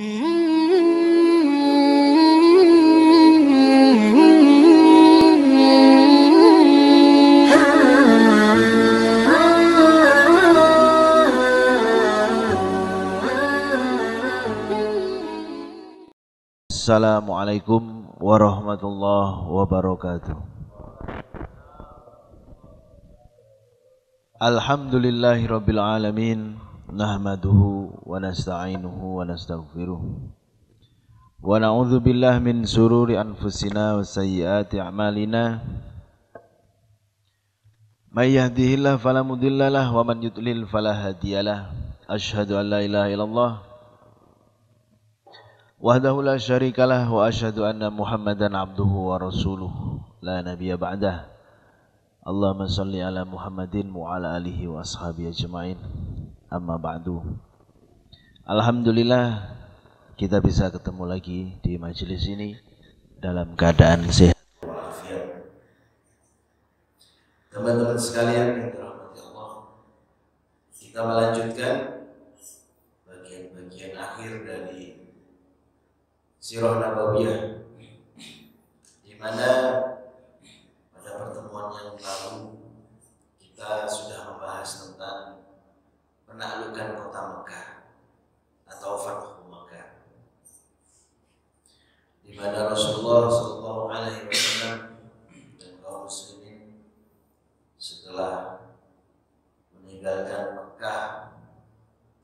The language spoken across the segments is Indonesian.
Assalamualaikum warahmatullahi wabarakatuh. Alhamdulillahirabbil alamin, nahmaduhu wa nasta'inuhu wa nastaghfiruh. Wa na'udzu billahi min sururi anfusina wa sayyiati a'malina. May yahdihillahu fala mudhillalah wa man yudlil fala hadiyalah. Asyhadu an la ilaha illallah wahdahu la syarikalah wa asyhadu anna Muhammadan abduhu wa rasuluh la nabiyya ba'dah. Allahumma shalli ala Muhammadin wa ala alihi wa ashabihi ajma'in. Amma ba'du. Alhamdulillah kita bisa ketemu lagi di majelis ini dalam keadaan sehat walafiat. Teman-teman sekalian yang dirahmati Allah, kita melanjutkan bagian-bagian akhir dari Sirah Nabawiyah, di mana pada pertemuan yang lalu kita sudah membahas tentang penaklukan kota Mekah atau Fathu Mekah, di mana Rasulullah SAW dan kaum muslimin setelah meninggalkan Mekah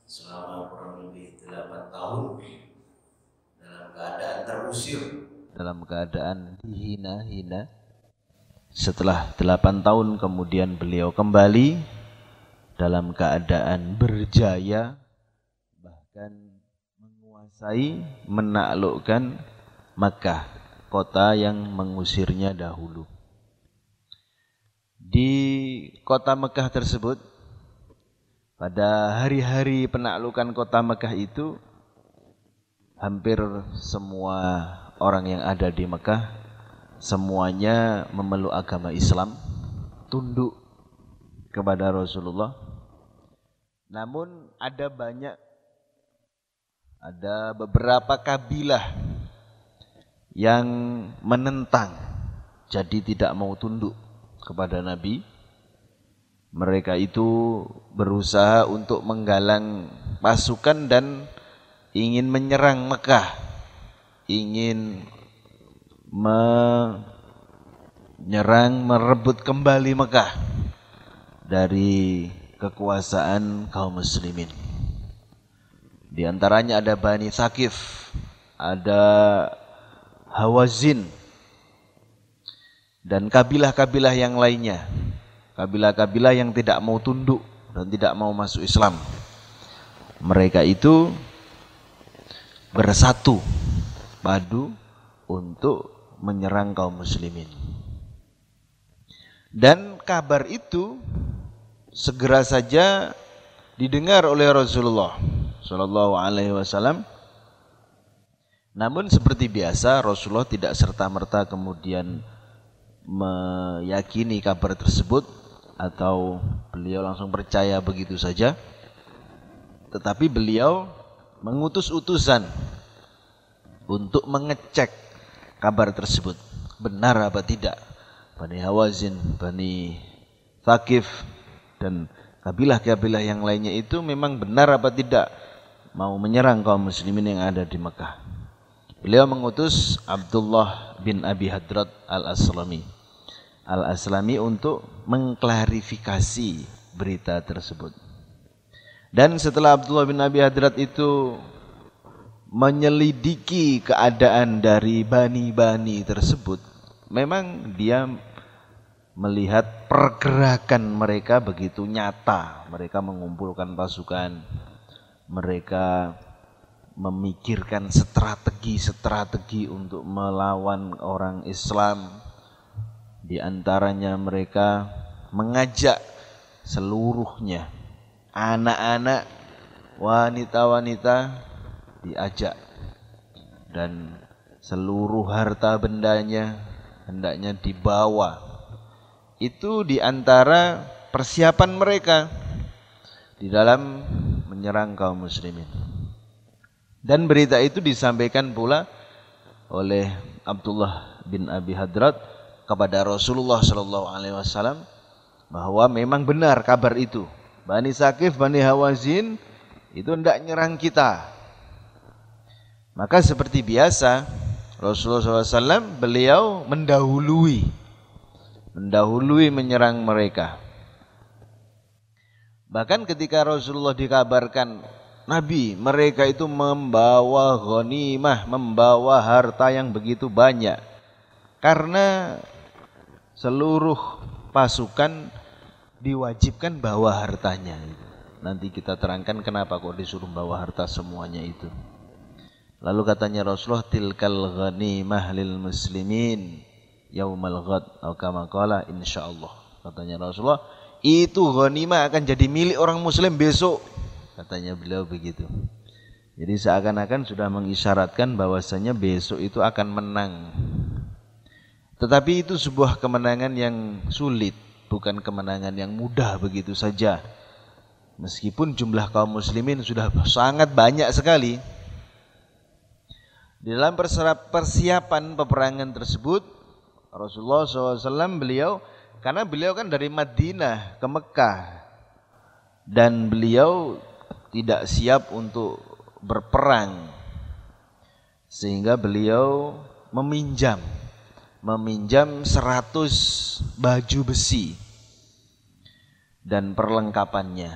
selama kurang lebih 8 tahun dalam keadaan terusir, dalam keadaan dihina-hina. Setelah 8 tahun kemudian beliau kembali dalam keadaan berjaya, bahkan menguasai, menaklukkan Makkah, kota yang mengusirnya dahulu. Di kota Makkah tersebut, pada hari-hari penaklukan kota Makkah itu, hampir semua orang yang ada di Mekah semuanya memeluk agama Islam, tunduk kepada Rasulullah. Namun ada beberapa kabilah yang menentang, jadi tidak mau tunduk kepada Nabi. Mereka itu berusaha untuk menggalang pasukan dan ingin menyerang Mekah, ingin merebut kembali Mekah dari kekuasaan kaum muslimin. Di antaranya ada Bani Thaqif, ada Hawazin, dan kabilah-kabilah yang lainnya. Kabilah-kabilah yang tidak mau tunduk dan tidak mau masuk Islam. Mereka itu bersatu padu untuk menyerang kaum muslimin. Dan kabar itu segera saja didengar oleh Rasulullah sallallahu alaihi wasallam. Namun seperti biasa Rasulullah tidak serta-merta kemudian meyakini kabar tersebut atau beliau langsung percaya begitu saja. Tetapi beliau mengutus utusan untuk mengecek kabar tersebut benar apa tidak. Bani Hawazin, Bani Thaqif dan kabilah-kabilah yang lainnya itu memang benar apa tidak mau menyerang kaum muslimin yang ada di Mekah. Beliau mengutus Abdullah bin Abi Hadrat al-Aslami untuk mengklarifikasi berita tersebut. Dan setelah Abdullah bin Abi Hadrat itu menyelidiki keadaan dari bani-bani tersebut, memang dia melihat pergerakan mereka begitu nyata. Mereka mengumpulkan pasukan, mereka memikirkan strategi untuk melawan orang Islam. Di antaranya mereka mengajak seluruhnya, anak-anak, wanita-wanita diajak, dan seluruh harta bendanya hendaknya dibawa. Itu di antara persiapan mereka di dalam menyerang kaum muslimin. Dan berita itu disampaikan pula oleh Abdullah bin Abi Hadrat kepada Rasulullah sallallahu alaihi wasallam bahwa memang benar kabar itu. Bani Saqif, Bani Hawazin itu hendak nyerang kita. Maka seperti biasa Rasulullah SAW beliau mendahului menyerang mereka. Bahkan ketika Rasulullah dikabarkan Nabi, mereka itu membawa ghanimah, membawa harta yang begitu banyak. Karena seluruh pasukan diwajibkan bawa hartanya. Nanti kita terangkan kenapa kok disuruh bawa harta semuanya itu. Lalu katanya Rasulullah, tilkal ghanimah lil muslimin yaumal ghad atau kama qala insyaallah. Katanya Rasulullah, itu ghanimah akan jadi milik orang muslim besok. Katanya beliau begitu. Jadi seakan-akan sudah mengisyaratkan bahwasanya besok itu akan menang. Tetapi itu sebuah kemenangan yang sulit, bukan kemenangan yang mudah begitu saja. Meskipun jumlah kaum muslimin sudah sangat banyak sekali. Di dalam persiapan peperangan tersebut, Rasulullah SAW karena beliau kan dari Madinah ke Mekah, dan beliau tidak siap untuk berperang, sehingga beliau meminjam 100 baju besi dan perlengkapannya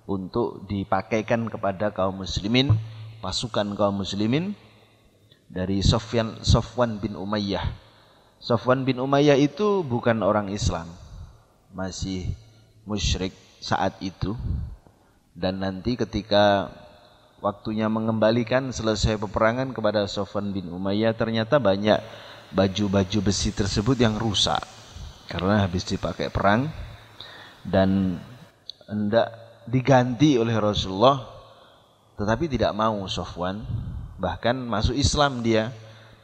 untuk dipakaikan kepada kaum muslimin, pasukan kaum muslimin dari Safwan bin Umayyah. Safwan bin Umayyah itu bukan orang Islam, masih musyrik saat itu. Dan nanti ketika waktunya mengembalikan selesai peperangan kepada Safwan bin Umayyah, ternyata banyak baju-baju besi tersebut yang rusak karena habis dipakai perang dan hendak diganti oleh Rasulullah, tetapi tidak mau Safwan, bahkan masuk Islam dia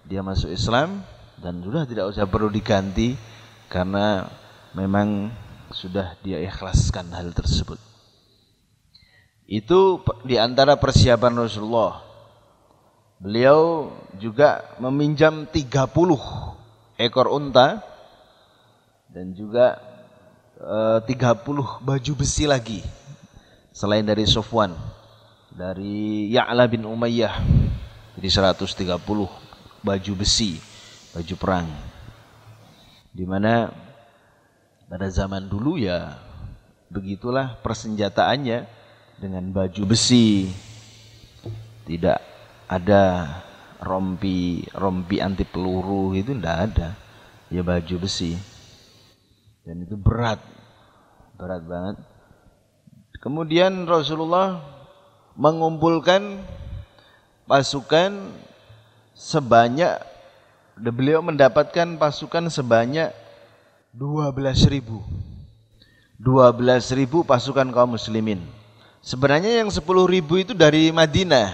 masuk Islam dan sudah tidak usah perlu diganti karena memang sudah dia ikhlaskan hal tersebut. Itu di antara persiapan Rasulullah. Beliau juga meminjam 30 ekor unta dan juga 30 baju besi lagi selain dari Safwan, dari Ya'la bin Umayyah. Jadi 130 baju besi, baju perang. Di mana pada zaman dulu ya begitulah persenjataannya, dengan baju besi. Tidak ada rompi anti peluru, itu tidak ada. Ya baju besi. Dan itu berat banget. Kemudian Rasulullah mengumpulkan pasukan sebanyak, beliau mendapatkan pasukan sebanyak 12.000 pasukan kaum muslimin. Sebenarnya yang 10.000 itu dari Madinah,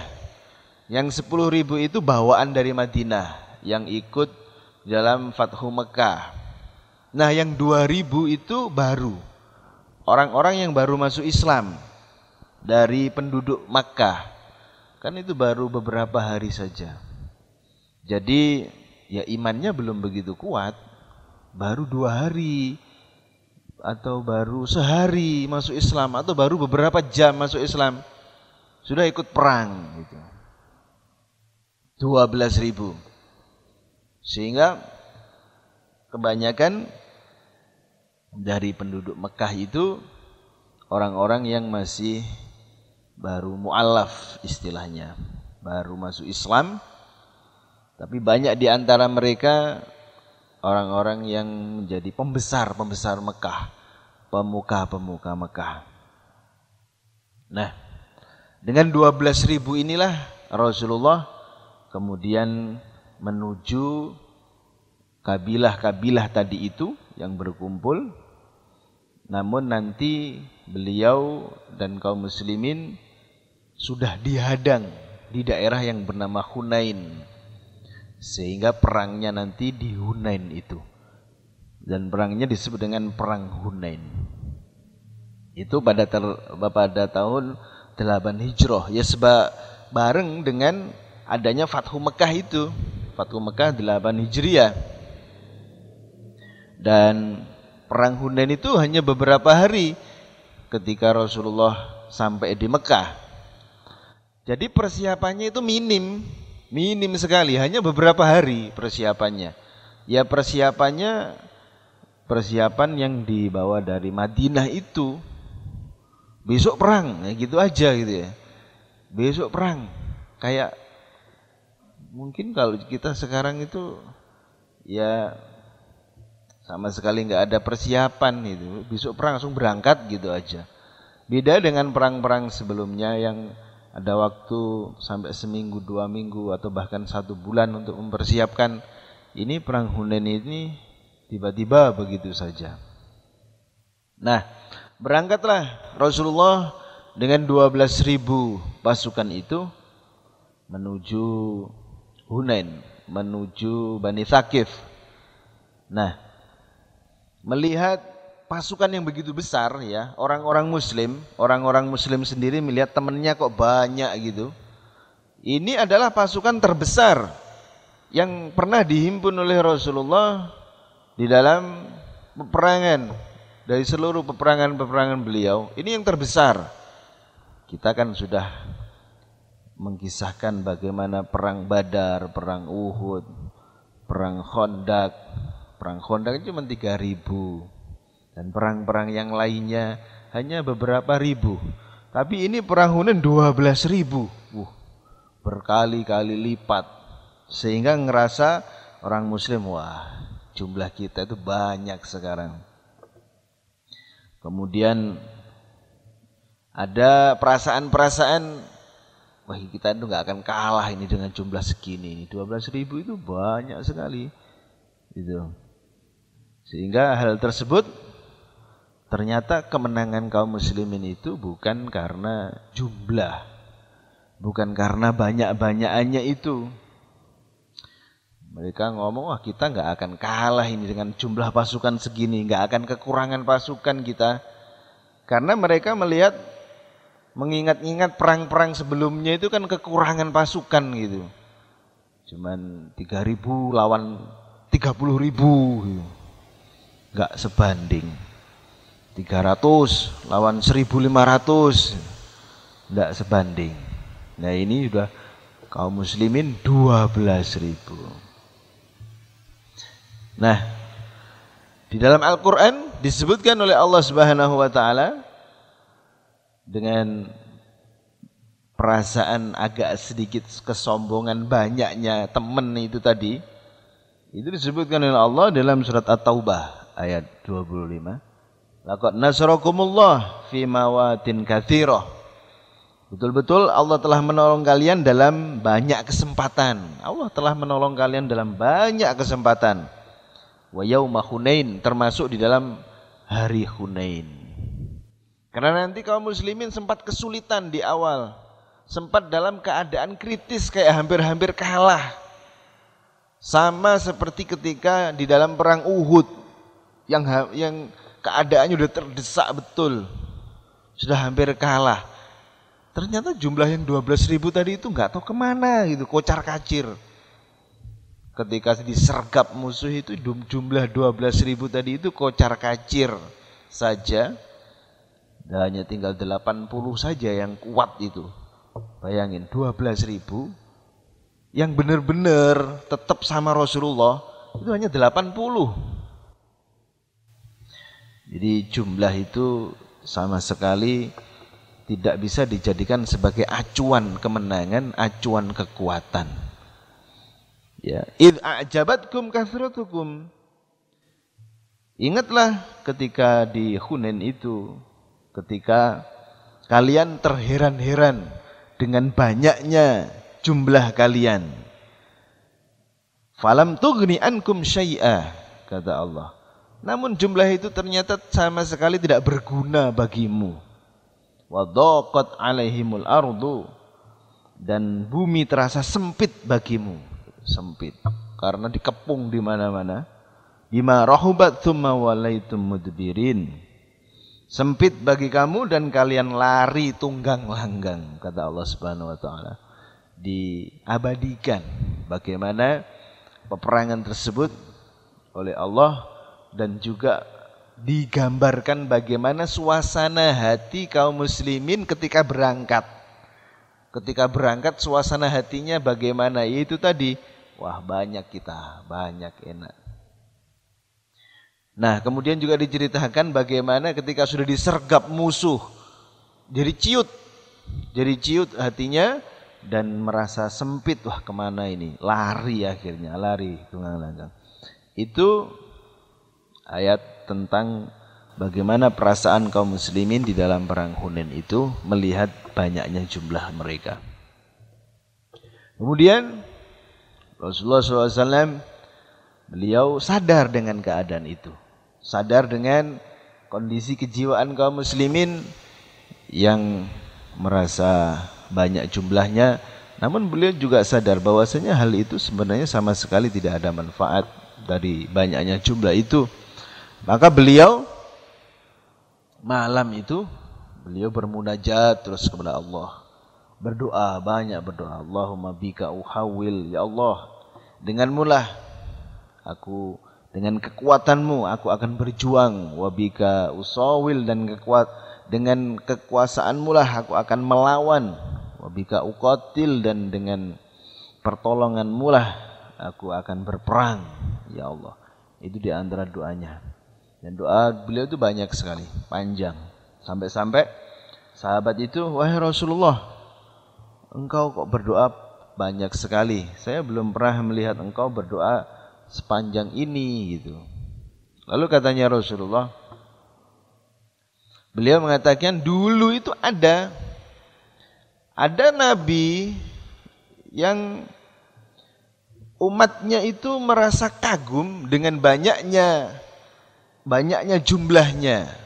yang 10.000 itu bawaan dari Madinah yang ikut dalam Fathu Mekah. Nah yang 2.000 itu baru, orang-orang yang baru masuk Islam dari penduduk Makkah. Kan itu baru beberapa hari saja. Jadi ya imannya belum begitu kuat, baru 2 hari atau baru sehari masuk Islam, atau baru beberapa jam masuk Islam, sudah ikut perang gitu. 12.000. Sehingga kebanyakan dari penduduk Mekah itu orang-orang yang masih baru mu'allaf istilahnya, baru masuk Islam. Tapi banyak di antara mereka orang-orang yang menjadi pembesar Mekah, pemuka Mekah. Nah, dengan 12.000 inilah Rasulullah kemudian menuju kabilah-kabilah tadi itu yang berkumpul. Namun nanti beliau dan kaum muslimin sudah dihadang di daerah yang bernama Hunain. Sehingga perangnya nanti di Hunain itu. Dan perangnya disebut dengan Perang Hunain. Itu pada tahun 8 Hijrah. Ya bareng dengan adanya Fathu Mekah itu. Fathu Mekah 8 Hijriah. Dan perang Hunain itu hanya beberapa hari ketika Rasulullah sampai di Mekah. Jadi persiapannya itu minim sekali, hanya beberapa hari persiapannya. Ya persiapan yang dibawa dari Madinah itu. Besok perang, ya gitu aja gitu ya. Besok perang, kayak mungkin kalau kita sekarang itu ya sama sekali nggak ada persiapan itu. Besok perang langsung berangkat gitu aja. Beda dengan perang-perang sebelumnya yang ada waktu sampai seminggu, 2 minggu atau bahkan 1 bulan untuk mempersiapkan. Ini perang Hunain ini tiba-tiba begitu saja. Nah, berangkatlah Rasulullah dengan 12.000 pasukan itu menuju Hunain, menuju Bani Thaqif. Nah, melihat pasukan yang begitu besar ya, orang-orang muslim sendiri melihat temannya kok banyak gitu. Ini adalah pasukan terbesar yang pernah dihimpun oleh Rasulullah di dalam peperangan, dari seluruh peperangan beliau. Ini yang terbesar. Kita kan sudah mengkisahkan bagaimana perang Badar, perang Uhud, perang Khandaq. Perang Khandaq cuma 3.000. Dan perang-perang yang lainnya hanya beberapa ribu. Tapi ini perang Hunain 12.000. Berkali-kali lipat. Sehingga ngerasa orang muslim, wah jumlah kita itu banyak sekarang. Kemudian ada perasaan-perasaan, wah kita itu gak akan kalah ini dengan jumlah segini. Ini 12.000 itu banyak sekali. Gitu. Sehingga hal tersebut ternyata kemenangan kaum muslimin itu bukan karena jumlah, bukan karena banyak-banyakannya itu. Mereka ngomong, wah kita nggak akan kalah ini dengan jumlah pasukan segini, nggak akan kekurangan pasukan kita. Karena mereka melihat, mengingat-ingat perang-perang sebelumnya itu kan kekurangan pasukan gitu. Cuman 3.000 lawan 30.000 gitu. Nggak sebanding. 300 lawan 1.500 tidak sebanding. Nah ini sudah kaum muslimin 12.000. Nah di dalam Al-Quran disebutkan oleh Allah Subhanahu Wa Taala dengan perasaan agak sedikit kesombongan banyaknya teman itu tadi. Itu disebutkan oleh Allah dalam surat At-Taubah ayat 25. Laqad nasarakumullah fi mawatin katsirah. Betul-betul Allah telah menolong kalian dalam banyak kesempatan. Allah telah menolong kalian dalam banyak kesempatan. Wa yauma Hunain, termasuk di dalam hari Hunain. Karena nanti kaum muslimin sempat kesulitan di awal. Sempat dalam keadaan kritis kayak hampir-hampir kalah. Sama seperti ketika di dalam perang Uhud yang keadaannya sudah terdesak betul, sudah hampir kalah. Ternyata jumlah yang 12.000 tadi itu nggak tahu kemana gitu, kocar kacir. Ketika disergap musuh itu jumlah 12.000 tadi itu kocar kacir saja. Dan hanya tinggal 80 saja yang kuat itu. Bayangin 12.000 yang benar-benar tetap sama Rasulullah itu hanya 80. Jadi jumlah itu sama sekali tidak bisa dijadikan sebagai acuan kemenangan, acuan kekuatan. Ya, id a'jabatkum kathratukum. Ingatlah ketika di Hunain itu, ketika kalian terheran-heran dengan banyaknya jumlah kalian. Falam tughni ankum syai'a, kata Allah. Namun jumlah itu ternyata sama sekali tidak berguna bagimu. Wa dhaqat 'alaihimul ardu, dan bumi terasa sempit bagimu, sempit karena dikepung di mana-mana. Bima rahubat tsumma walaitum mudbirin. Sempit bagi kamu dan kalian lari tunggang langgang, kata Allah Subhanahu wa taala. diabadikan bagaimana peperangan tersebut oleh Allah, dan juga digambarkan bagaimana suasana hati kaum muslimin ketika berangkat. Ketika berangkat suasana hatinya bagaimana? Yaitu tadi, wah banyak kita, banyak enak. Nah, kemudian juga diceritakan bagaimana ketika sudah disergap musuh, jadi ciut hatinya dan merasa sempit, wah kemana ini? Lari akhirnya, lari. Itu ayat tentang bagaimana perasaan kaum muslimin di dalam perang Hunain itu melihat banyaknya jumlah mereka. Kemudian Rasulullah SAW beliau sadar dengan keadaan itu, sadar dengan kondisi kejiwaan kaum muslimin yang merasa banyak jumlahnya, namun beliau juga sadar bahwasanya hal itu sebenarnya sama sekali tidak ada manfaat dari banyaknya jumlah itu. Maka beliau malam itu beliau bermunajat terus kepada Allah, berdoa, banyak berdoa. Allahumma bika uhawil, ya Allah, denganmulah aku, dengan kekuatanmu aku akan berjuang, wabika usawil, dan dengan kekuasaanmu lah aku akan melawan, wabika uqatil, dan dengan pertolonganmu lah aku akan berperang, ya Allah. Itu di antara doanya. Dan doa beliau itu banyak sekali, panjang. Sampai-sampai sahabat itu, wahai Rasulullah, engkau kok berdoa banyak sekali. Saya belum pernah melihat engkau berdoa sepanjang ini gitu. Lalu katanya Rasulullah, beliau mengatakan dulu itu ada nabi yang umatnya itu merasa kagum dengan banyaknya jumlahnya.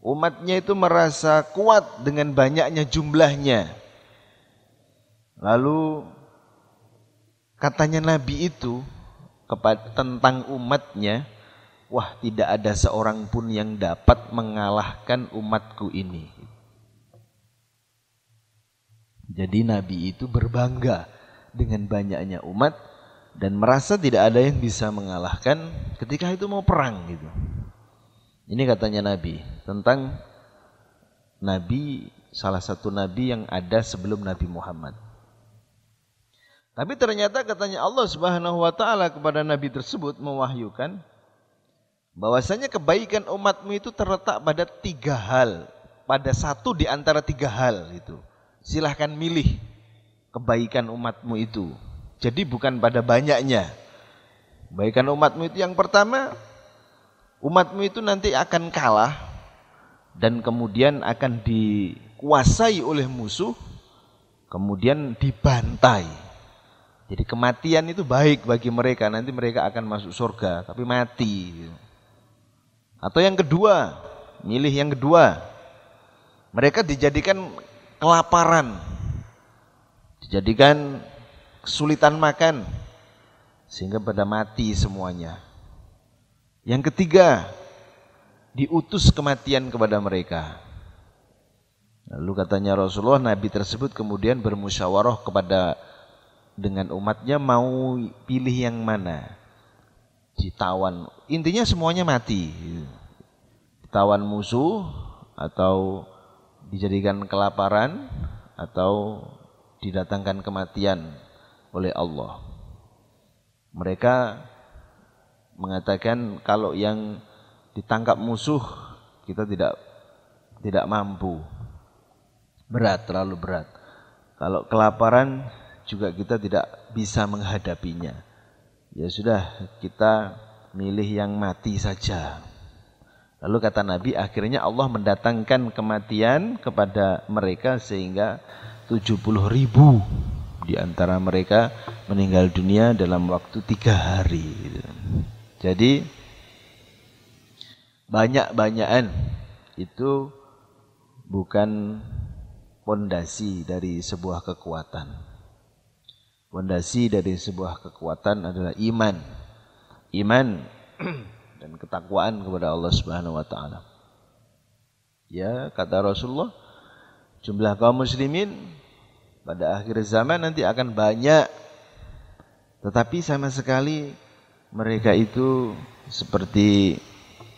Umatnya itu merasa kuat dengan banyaknya jumlahnya. Lalu katanya Nabi itu tentang umatnya, wah tidak ada seorang pun yang dapat mengalahkan umatku ini. Jadi Nabi itu berbangga dengan banyaknya umat dan merasa tidak ada yang bisa mengalahkan ketika itu mau perang gitu. Ini katanya Nabi tentang Nabi, salah satu Nabi yang ada sebelum Nabi Muhammad. Tapi ternyata katanya Allah Subhanahu wa taala kepada Nabi tersebut mewahyukan bahwasanya kebaikan umatmu itu terletak pada 3 hal, pada satu di antara 3 hal itu. Silahkan milih kebaikan umatmu itu. Jadi bukan pada banyaknya. Kebaikan umatmu itu yang pertama, umatmu itu nanti akan kalah dan kemudian akan dikuasai oleh musuh, kemudian dibantai. Jadi kematian itu baik bagi mereka, nanti mereka akan masuk surga tapi mati. Atau yang kedua, milih yang kedua, mereka dijadikan kelaparan, dijadikan kesulitan makan sehingga pada mati semuanya. Yang ketiga, diutus kematian kepada mereka. Lalu katanya Rasulullah, Nabi tersebut kemudian bermusyawarah dengan umatnya mau pilih yang mana. Ditawan, intinya semuanya mati. Ditawan musuh atau dijadikan kelaparan atau didatangkan kematian oleh Allah. Mereka mengatakan kalau yang ditangkap musuh kita tidak mampu, berat, terlalu berat. Kalau kelaparan juga kita tidak bisa menghadapinya. Ya sudah, kita milih yang mati saja. Lalu kata Nabi, akhirnya Allah mendatangkan kematian kepada mereka sehingga 70.000 di antara mereka meninggal dunia dalam waktu 3 hari. Jadi banyak-banyakan itu bukan pondasi dari sebuah kekuatan. Pondasi dari sebuah kekuatan adalah iman. Iman dan ketakwaan kepada Allah Subhanahu wa taala. Ya, kata Rasulullah, jumlah kaum muslimin Pada akhir zaman nanti akan banyak, tetapi sama sekali mereka itu seperti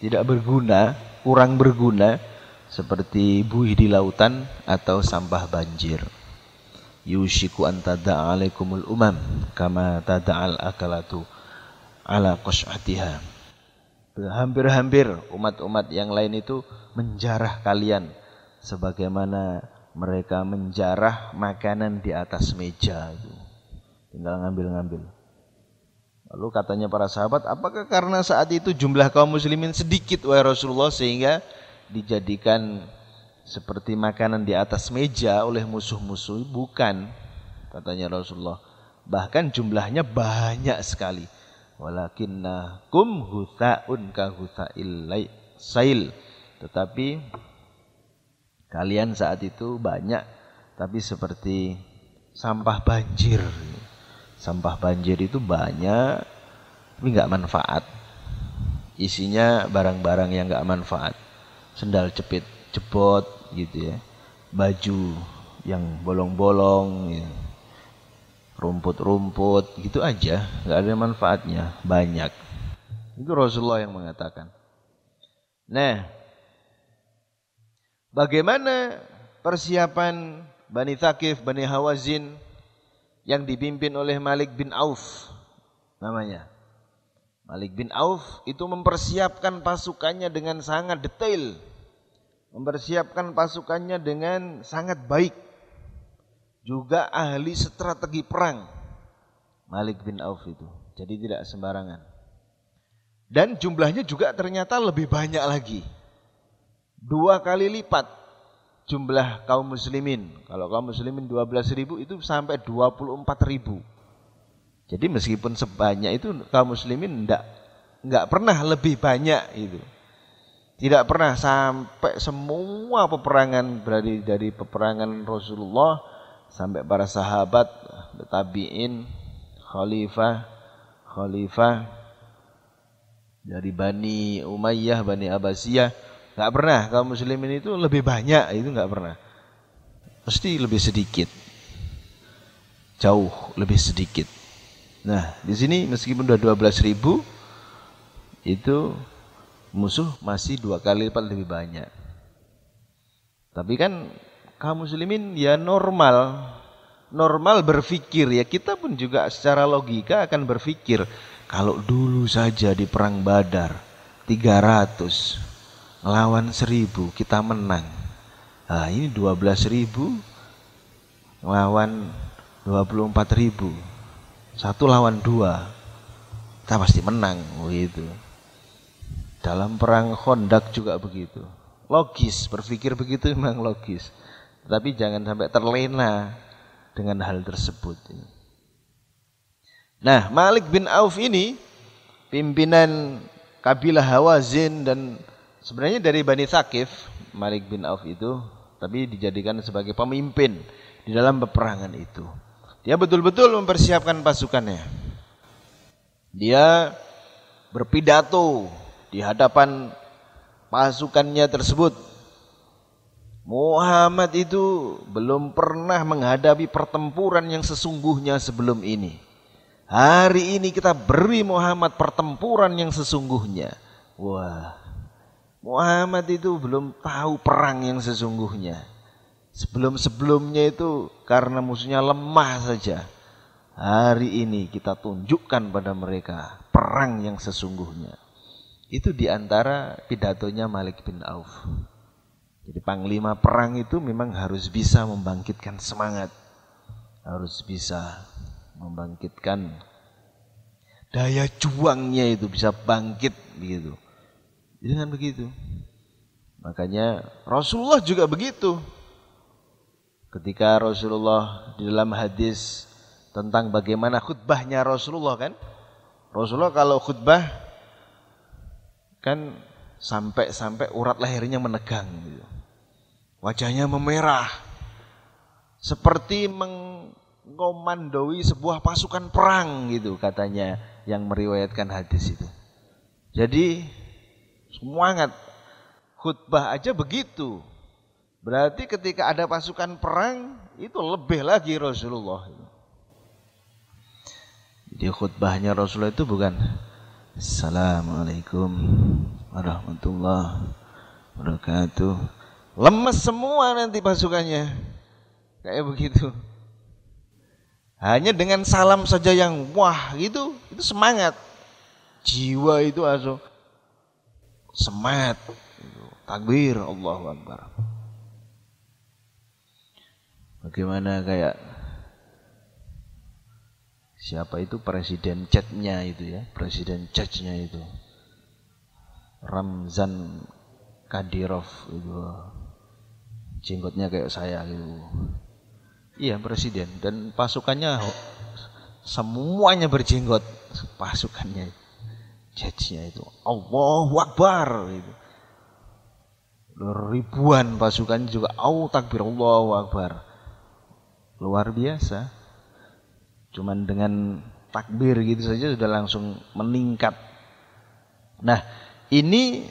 tidak berguna, kurang berguna, seperti buih di lautan atau sampah banjir. Yushiku an tada'a alaikumul umam kama tada'al akalatu ala qash'atiha. Hampir-hampir umat-umat yang lain itu menjarah kalian sebagaimana mereka menjarah makanan di atas meja itu. Tinggal ngambil-ngambil. Lalu katanya para sahabat, apakah karena saat itu jumlah kaum muslimin sedikit wahai Rasulullah sehingga dijadikan seperti makanan di atas meja oleh musuh-musuh? Bukan, katanya Rasulullah. Bahkan jumlahnya banyak sekali. Walakinnakum hutha'un ka hutha'il sail. Tetapi kalian saat itu banyak, tapi seperti sampah banjir. Sampah banjir itu banyak, tapi nggak manfaat. Isinya barang-barang yang nggak manfaat. Sendal jepit, jebot gitu ya. Baju yang bolong-bolong, ya. Rumput-rumput, gitu aja. Nggak ada manfaatnya, banyak. Itu Rasulullah yang mengatakan. Nah, bagaimana persiapan Bani Thaqif, Bani Hawazin yang dipimpin oleh Malik bin Auf namanya. Malik bin Auf itu mempersiapkan pasukannya dengan sangat detail. Mempersiapkan pasukannya dengan sangat baik. Juga ahli strategi perang. Malik bin Auf itu. Jadi tidak sembarangan. Dan jumlahnya juga ternyata lebih banyak lagi. 2 kali lipat jumlah kaum muslimin. Kalau kaum muslimin 12.000 itu sampai 24.000. Jadi meskipun sebanyak itu kaum muslimin enggak pernah lebih banyak itu. Tidak pernah sampai semua peperangan dari peperangan Rasulullah sampai para sahabat, tabi'in, khalifah dari Bani Umayyah, Bani Abbasiyah, enggak pernah kaum muslimin itu lebih banyak, itu enggak pernah. Pasti lebih sedikit. Jauh lebih sedikit. Nah, di sini meskipun udah 12.000 itu musuh masih 2 kali lipat lebih banyak. Tapi kan kaum muslimin ya normal berpikir ya, kita pun juga secara logika akan berpikir kalau dulu saja di perang Badar 300 ngelawan 1.000 kita menang. Nah, ini 12.000 ngelawan 24.000. 1 lawan 2. Kita pasti menang begitu. Dalam perang Khandaq juga begitu. Logis, berpikir begitu memang logis. Tapi jangan sampai terlena dengan hal tersebut. Nah, Malik bin Auf ini pimpinan kabilah Hawazin dan sebenarnya dari Bani Thaqif, Malik bin Auf itu, tapi dijadikan sebagai pemimpin di dalam peperangan itu. Dia betul-betul mempersiapkan pasukannya. Dia berpidato di hadapan pasukannya tersebut. Muhammad itu belum pernah menghadapi pertempuran yang sesungguhnya sebelum ini. Hari ini kita beri Muhammad pertempuran yang sesungguhnya. Wah, Muhammad itu belum tahu perang yang sesungguhnya. Sebelum-sebelumnya itu karena musuhnya lemah saja. Hari ini kita tunjukkan pada mereka perang yang sesungguhnya. Itu diantara pidatonya Malik bin Auf. Jadi panglima perang itu memang harus bisa membangkitkan semangat. Harus bisa membangkitkan daya juangnya, itu bisa bangkit begitu. Dengan begitu. Makanya Rasulullah juga begitu. Ketika Rasulullah di dalam hadis tentang bagaimana khutbahnya Rasulullah kan. Rasulullah kalau khutbah kan sampai urat lehernya menegang gitu. Wajahnya memerah. Seperti mengomandoi sebuah pasukan perang gitu katanya yang meriwayatkan hadis itu. Jadi semangat khutbah aja begitu. Berarti ketika ada pasukan perang itu lebih lagi Rasulullah. Jadi khutbahnya Rasulullah itu bukan Assalamualaikum warahmatullahi wabarakatuh. Lemes semua nanti pasukannya. Kayak begitu. Hanya dengan salam saja yang wah gitu, itu semangat. Jiwa itu langsung semangat. Takbir, Allahu Akbar. Bagaimana kayak siapa itu presiden Chadnya itu ya, presiden Chadnya itu Ramzan Kadyrov itu, jenggotnya kayak saya gitu. Iya presiden dan pasukannya semuanya berjenggot pasukannya, Chadnya itu Allahu Akbar itu. Ribuan pasukannya juga takbir Allahu Akbar. Luar biasa. Cuman dengan takbir gitu saja sudah langsung meningkat. Nah, ini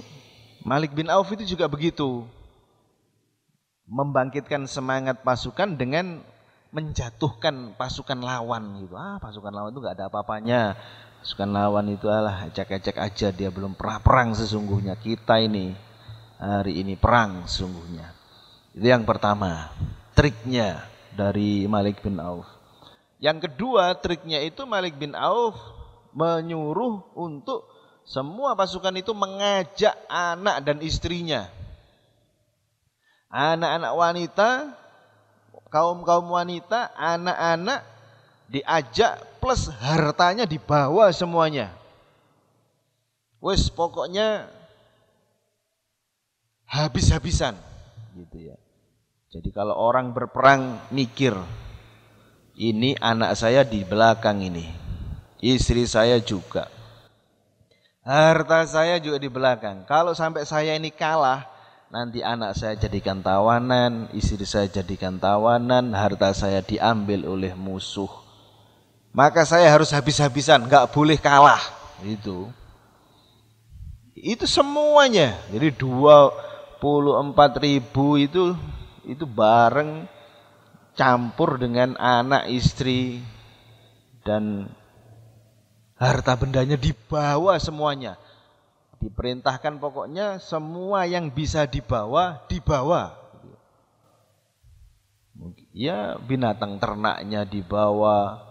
Malik bin Auf itu juga begitu. Membangkitkan semangat pasukan dengan menjatuhkan pasukan lawan gitu. Pasukan lawan itu enggak ada apa-apanya. Pasukan lawan itu ecek-ecek aja, dia belum pernah perang sesungguhnya. Kita ini hari ini perang sesungguhnya. Itu yang pertama, triknya dari Malik bin Auf. Yang kedua, triknya itu Malik bin Auf menyuruh untuk semua pasukan itu mengajak anak dan istrinya. Anak-anak wanita, kaum-kaum wanita, anak-anak diajak plus hartanya dibawa semuanya. Wes pokoknya habis-habisan gitu ya. Jadi kalau orang berperang mikir, ini anak saya di belakang ini, istri saya juga, harta saya juga di belakang. Kalau sampai saya ini kalah, nanti anak saya jadikan tawanan, istri saya jadikan tawanan, harta saya diambil oleh musuh. Maka saya harus habis-habisan, nggak boleh kalah. Itu semuanya. Jadi 24.000 itu bareng campur dengan anak, istri, dan harta bendanya dibawa semuanya. Diperintahkan pokoknya semua yang bisa dibawa, dibawa. Ya binatang ternaknya dibawa.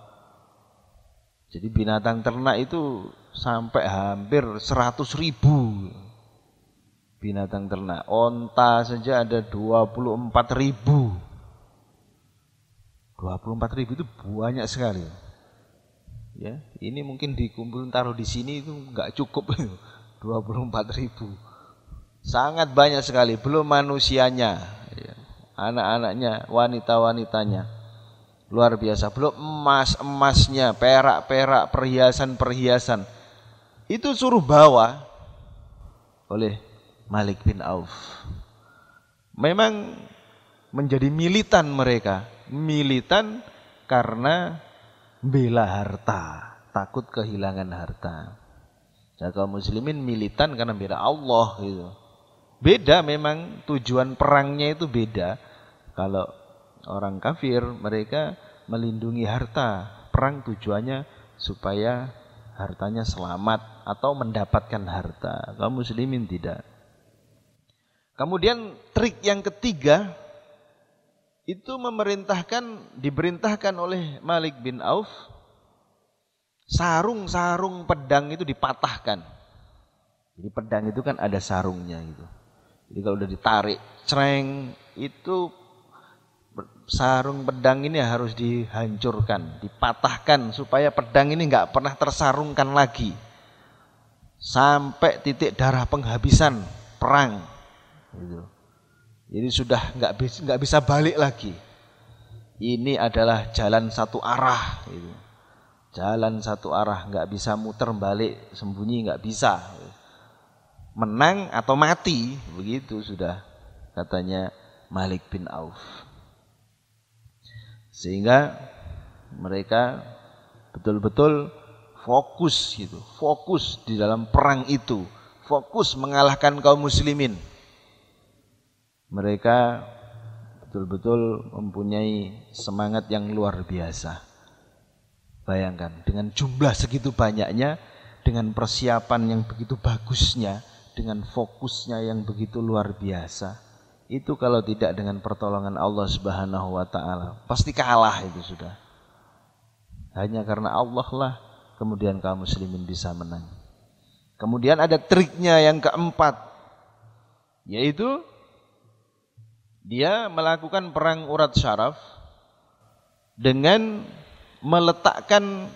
Jadi binatang ternak itu sampai hampir 100.000 binatang ternak. Onta saja ada 24.000. 24.000 itu banyak sekali. Ya, ini mungkin dikumpulin taruh di sini itu enggak cukup. 24.000. Sangat banyak sekali, belum manusianya, ya. Anak-anaknya, wanita-wanitanya. Luar biasa, belum emas-emasnya, perak-perak, perhiasan-perhiasan. Itu suruh bawa oleh Malik bin Auf. Memang menjadi militan mereka. Militan karena bela harta, takut kehilangan harta. Jadi kaum muslimin militan karena bela Allah gitu. Beda memang tujuan perangnya itu beda. Kalau orang kafir mereka melindungi harta. Perang tujuannya supaya hartanya selamat atau mendapatkan harta. Kaum muslimin tidak. Kemudian trik yang ketiga itu diperintahkan oleh Malik bin Auf, sarung-sarung pedang itu dipatahkan. Jadi pedang itu kan ada sarungnya gitu. Jadi kalau udah ditarik, cereng, itu sarung pedang ini harus dihancurkan, dipatahkan supaya pedang ini nggak pernah tersarungkan lagi sampai titik darah penghabisan perang. Gitu. Jadi sudah nggak bisa balik lagi. Ini adalah jalan satu arah. Gitu. Jalan satu arah, nggak bisa muter balik, sembunyi nggak bisa. Menang atau mati, begitu sudah katanya Malik bin Auf. Sehingga mereka betul-betul fokus gitu, fokus di dalam perang itu, fokus mengalahkan kaum muslimin. Mereka betul-betul mempunyai semangat yang luar biasa. Bayangkan, dengan jumlah segitu banyaknya, dengan persiapan yang begitu bagusnya, dengan fokusnya yang begitu luar biasa, itu kalau tidak dengan pertolongan Allah Subhanahu wa taala, pasti kalah itu sudah. Hanya karena Allah lah kemudian kaum muslimin bisa menang. Kemudian ada triknya yang keempat, yaitu dia melakukan perang urat syaraf dengan meletakkan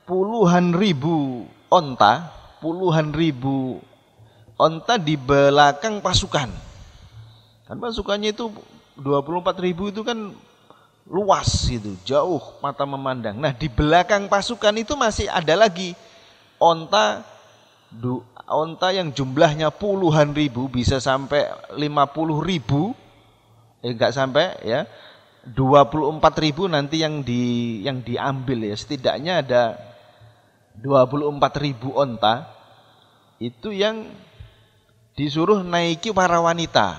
puluhan ribu onta di belakang pasukan. Kan pasukannya itu 24.000 itu kan luas gitu, jauh mata memandang. Nah, di belakang pasukan itu masih ada lagi onta yang jumlahnya puluhan ribu, bisa sampai 50.000. Enggak sampai ya. 24.000 nanti yang diambil ya, setidaknya ada 24.000 onta itu yang disuruh naiki para wanita.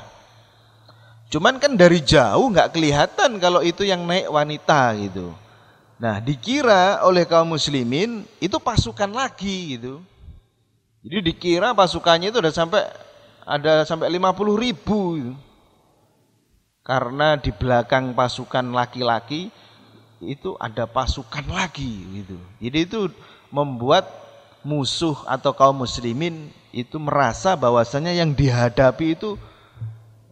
Cuman kan dari jauh nggak kelihatan kalau itu yang naik wanita gitu. Nah, dikira oleh kaum muslimin itu pasukan lagi gitu. Jadi dikira pasukannya itu ada sampai 50.000 gitu. Karena di belakang pasukan laki-laki itu ada pasukan lagi gitu. Jadi itu membuat musuh atau kaum muslimin itu merasa bahwasanya yang dihadapi itu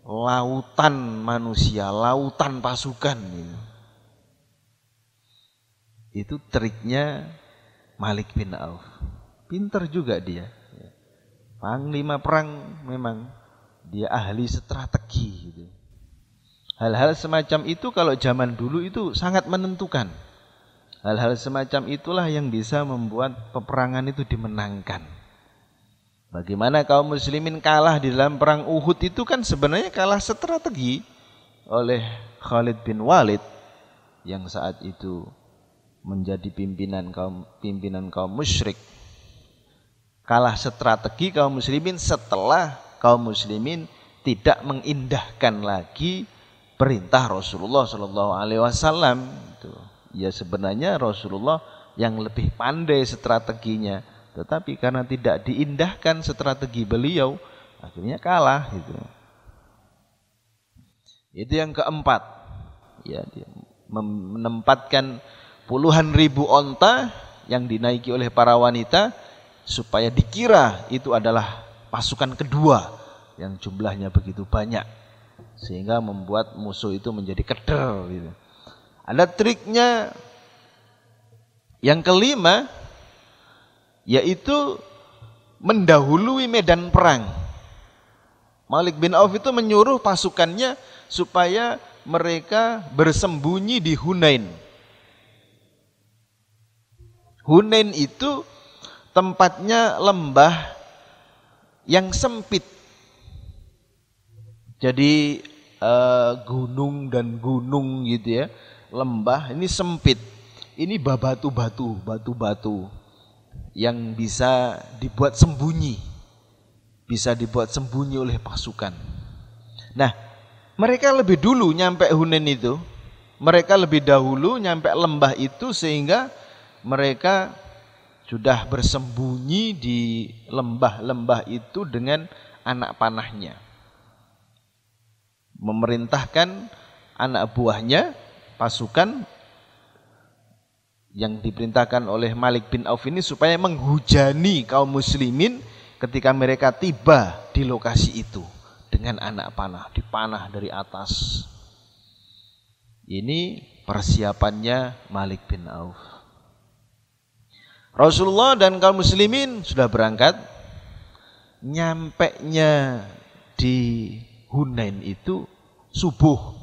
lautan manusia, lautan pasukan gitu. Itu triknya Malik bin Auf. Pinter juga dia. Panglima perang memang, dia ahli strategi gitu. Hal-hal semacam itu kalau zaman dulu itu sangat menentukan. Hal-hal semacam itulah yang bisa membuat peperangan itu dimenangkan. Bagaimana kaum muslimin kalah di dalam perang Uhud itu kan sebenarnya kalah strategi oleh Khalid bin Walid yang saat itu menjadi pimpinan kaum musyrik. Kalah strategi kaum muslimin setelah kaum muslimin tidak mengindahkan lagi perintah Rasulullah Shallallahu Alaihi Wasallam. Ya sebenarnya Rasulullah yang lebih pandai strateginya, tetapi karena tidak diindahkan strategi beliau, akhirnya kalah gitu. Itu yang keempat. Ya, dia menempatkan puluhan ribu onta yang dinaiki oleh para wanita supaya dikira itu adalah pasukan kedua yang jumlahnya begitu banyak, sehingga membuat musuh itu menjadi keder gitu. Ada triknya yang kelima, yaitu mendahului medan perang. Malik bin Auf itu menyuruh pasukannya supaya mereka bersembunyi di Hunain. Hunain itu tempatnya lembah yang sempit. Jadi gunung dan gunung gitu ya, lembah ini sempit. Ini batu-batu yang bisa dibuat sembunyi, oleh pasukan. Nah, mereka lebih dulu nyampe Hunain itu, mereka lebih dahulu nyampe lembah itu, sehingga mereka sudah bersembunyi di lembah-lembah itu dengan anak panahnya. Memerintahkan anak buahnya, pasukan yang diperintahkan oleh Malik bin Auf ini supaya menghujani kaum muslimin ketika mereka tiba di lokasi itu dengan anak panah, dipanah dari atas. Ini persiapannya Malik bin Auf. Rasulullah dan kaum muslimin sudah berangkat. Nyampenya di Hunain itu subuh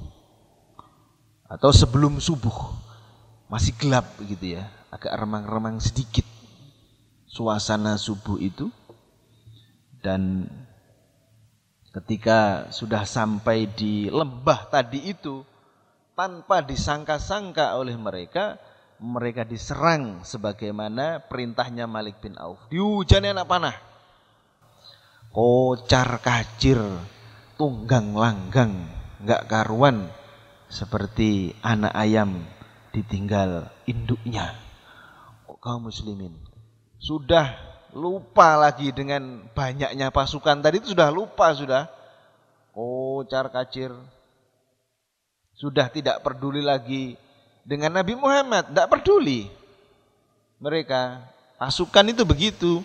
atau sebelum subuh, masih gelap begitu ya, agak remang-remang sedikit suasana subuh itu. Dan ketika sudah sampai di lembah tadi itu, tanpa disangka-sangka oleh mereka diserang sebagaimana perintahnya Malik bin Auf. Dihujani anak panah, kocar kacir, tunggang langgang, enggak karuan seperti anak ayam ditinggal induknya. Kaum muslimin sudah lupa lagi dengan banyaknya pasukan tadi, itu sudah lupa, sudah kocar kacir, sudah tidak peduli lagi dengan Nabi Muhammad, tidak peduli mereka. Pasukan itu begitu,